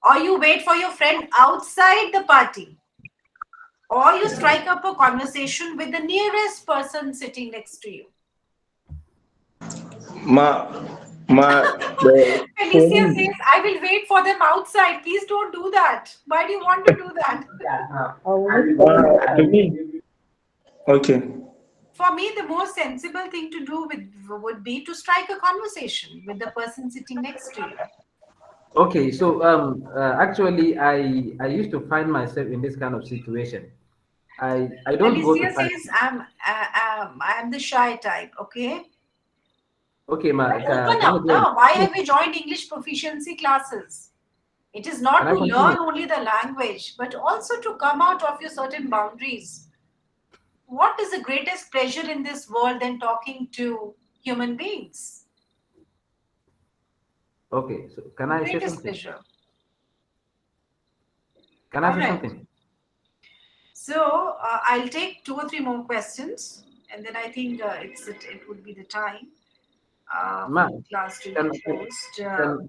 Or you wait for your friend outside the party? Or you strike up a conversation with the nearest person sitting next to you? ma, ma, for Felicia me, says, I will wait for them outside. Please don't do that. Why do you want to do that? to me, okay. For me, the most sensible thing to do would be to strike a conversation with the person sitting next to you. Okay, so actually, I used to find myself in this kind of situation. I don't go to Felicia party. says, I'm the shy type. Okay. Okay, ma, But open can I up go on? now. Why have we joined English proficiency classes? It is Can not I to continue? learn only the language, but also to come out of your certain boundaries. What is the greatest pleasure in this world than talking to human beings? Okay, so can I say Greatest something? pleasure. Can I All say right. something? So I'll take 2 or 3 more questions, and then I think it would be the time for Ma'am, the class to can, get can,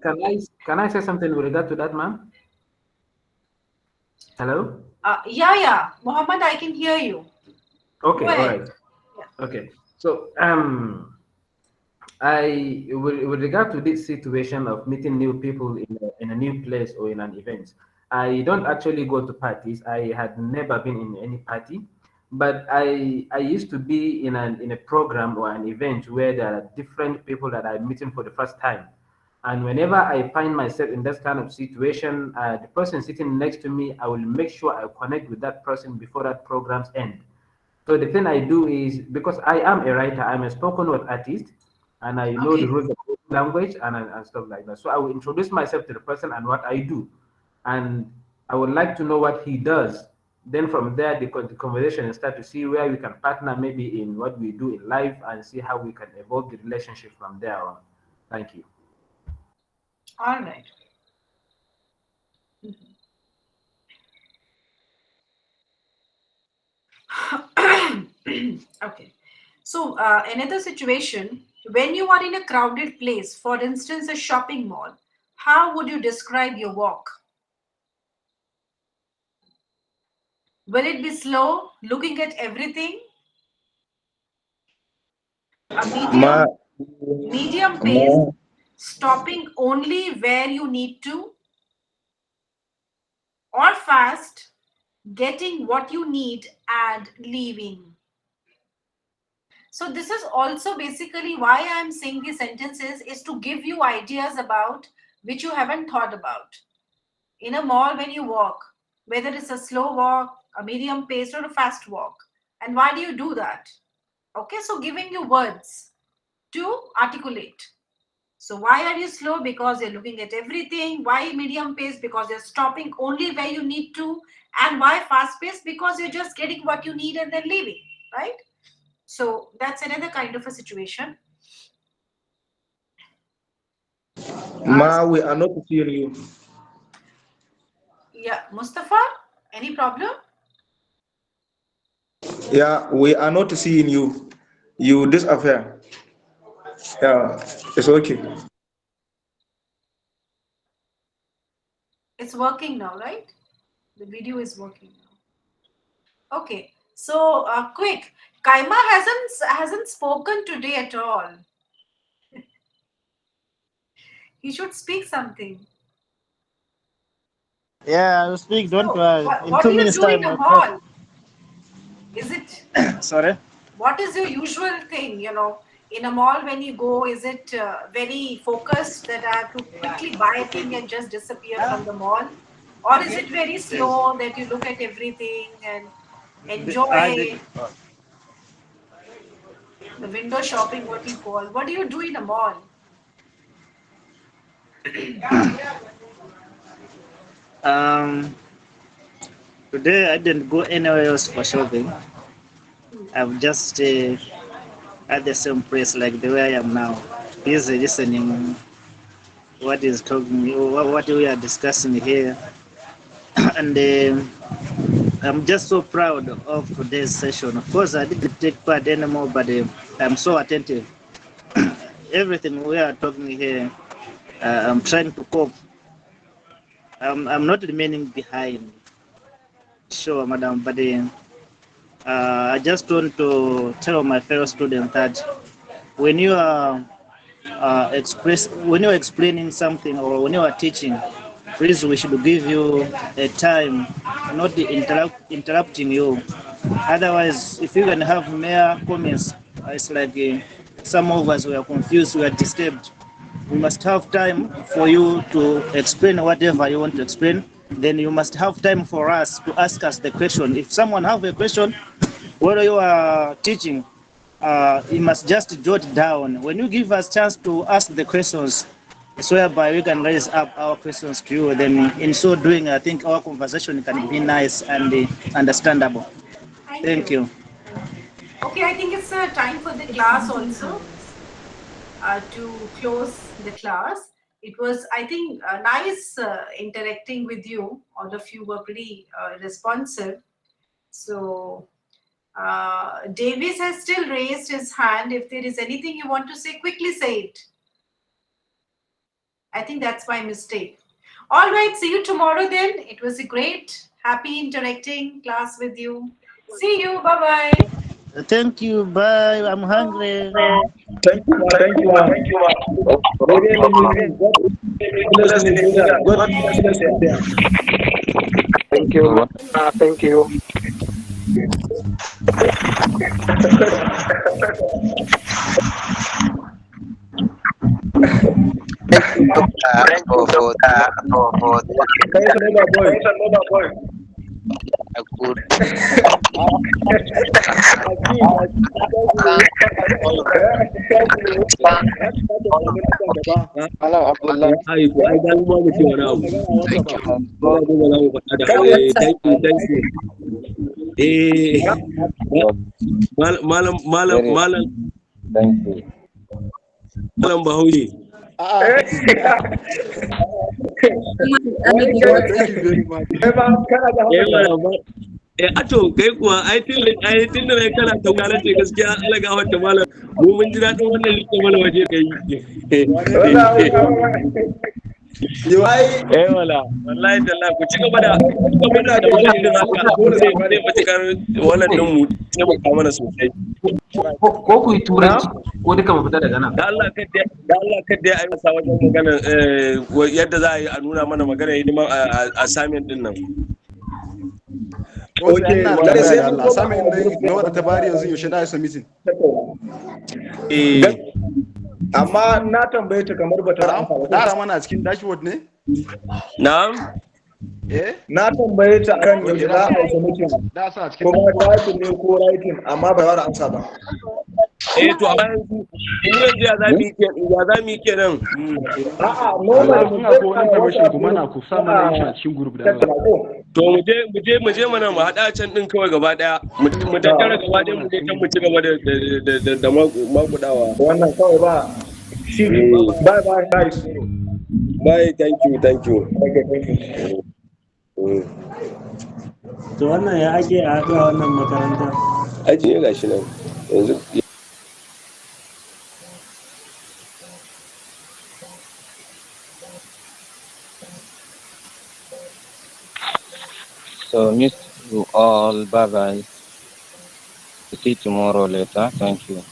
closed. can I say something with regard to that, ma'am? Hello? Yeah, Mohammed, I can hear you. Go Okay, all ahead. right. Okay, so with regard to this situation of meeting new people in a new place or in an event, I don't actually go to parties. I had never been in any party, but I used to be in a program or an event where there are different people that I'm meeting for the first time. And whenever I find myself in that kind of situation, the person sitting next to me, I will make sure I connect with that person before that program's end. So the thing I do is, because I am a writer, I'm a spoken word artist, and I know the Okay. rules of language and stuff like that. So I will introduce myself to the person and what I do, and I would like to know what he does. Then from there, the conversation and start to see where we can partner, maybe in what we do in life, and see how we can evolve the relationship from there on. Thank you. All right. Okay. So another situation, when you are in a crowded place, for instance, a shopping mall, how would you describe your walk? Will it be slow, looking at everything, a Ma, medium pace, ma, stopping only where you need to, or fast, getting what you need and leaving? So this is also basically why I'm saying these sentences is to give you ideas about which you haven't thought about. In a mall, when you walk, whether it's a slow walk, a medium pace, or a fast walk, and why do you do that? Okay, so giving you words to articulate. So why are you slow? Because you're looking at everything. Why medium pace? Because you're stopping only where you need to. And why fast pace? Because you're just getting what you need and then leaving, right? So that's another kind of a situation. Ma, we are not seeing you. Yeah, Mustafa, any problem? Yeah, we are not seeing you. You disappear. Yeah, it's okay. It's working now, right? The video is working now. Okay, so quick. Kaima hasn't spoken today at all. He should speak something. Yeah, I will speak. Don't So, worry. In what 2 do you minutes do in time, a I'll talk. mall? Is it? Sorry. What is your usual thing? In a mall when you go, is it very focused that I have to quickly buy a thing and just disappear from the mall, or is it very slow that you look at everything and I beg enjoy the window shopping? What you call? What do you do in a mall? Um, Today I didn't go anywhere else for shopping. I'm just at the same place like the way I am now, busy listening what is talking, what we are discussing here, and I'm just so proud of today's session. Of course, I didn't take part anymore, but I'm so attentive. Everything we are talking here, I'm trying to cope. I'm not remaining behind. Sure, madam, but I just want to tell my fellow students that when you are when you're explaining something or when you are teaching, please we should give you a time, not interrupting you. Otherwise, if you can have mere comments, it's like some of us were confused, we are disturbed. We must have time for you to explain whatever you want to explain. Then you must have time for us to ask us the question. If someone have a question, while you are teaching, you must just jot down. When you give us chance to ask the questions, it's whereby we can raise up our questions to you. Then in so doing, I think our conversation can be nice and understandable. Thank you. Thank you. Okay, I think it's time for the class also to close the class. It was, I think, nice interacting with you. All of you were pretty responsive. So, Davis has still raised his hand. If there is anything you want to say, quickly say it. I think that's my mistake. All right, see you tomorrow then. It was a great, happy interacting class with you. See you. Bye-bye. Thank you. Bye. I'm hungry. Thank you, ma. Thank you, ma. Maybe God bless Nigeria. God bless India. Thank you, ma. Thank you. For that. Thanks, another boy. Good. Malam Bahawi. Thank you very much. Ato kai kuwa ai tun da mai kana ta wuya ce gaskiya Allah ga wata malam mu mun ji daɗin wannan rike mana waje kai wala wallahi tallahi ku ci gaba da wannan irin haka zai matukar wannan din mu taimaka mana sosai ko ku yi turanci ko duka mu fita daga nan da Allah kadda ya sa wajen magana yadda za a yi a nuna mana magana hidiman assignment din nan Okay, Allah sami na wadda ta bari yanzu yaushe da ya submitting. Amma na tambaye ta kamar bata amsa ba. Dara mana a cikin dashboard ne? Na'am. Na tambaye ta akan yaushe za a yi submitting. Da sa a cikin kuma typing ne ko writing amma ba yawar amsa ba. to amma yanzu ya za mu yi kenan. A'a, Allah normal in mu akwai je wani a information WhatsApp kuma na group ku sa mana shi a cikin group da Allah. To mu je mana mu haɗa can ɗin kawai gaba ɗaya. Mu tattara gaba ɗaya mu je can mu ci gaba da makudawa. Wannan kawai ba. Bye bye guys. Bye, thank you. Okay, thank you. To wannan ya ake a haɗu a wannan makaranta? Aji ne gashi nan. Yanzu So miss you all. Bye bye. See you tomorrow later. Thank you.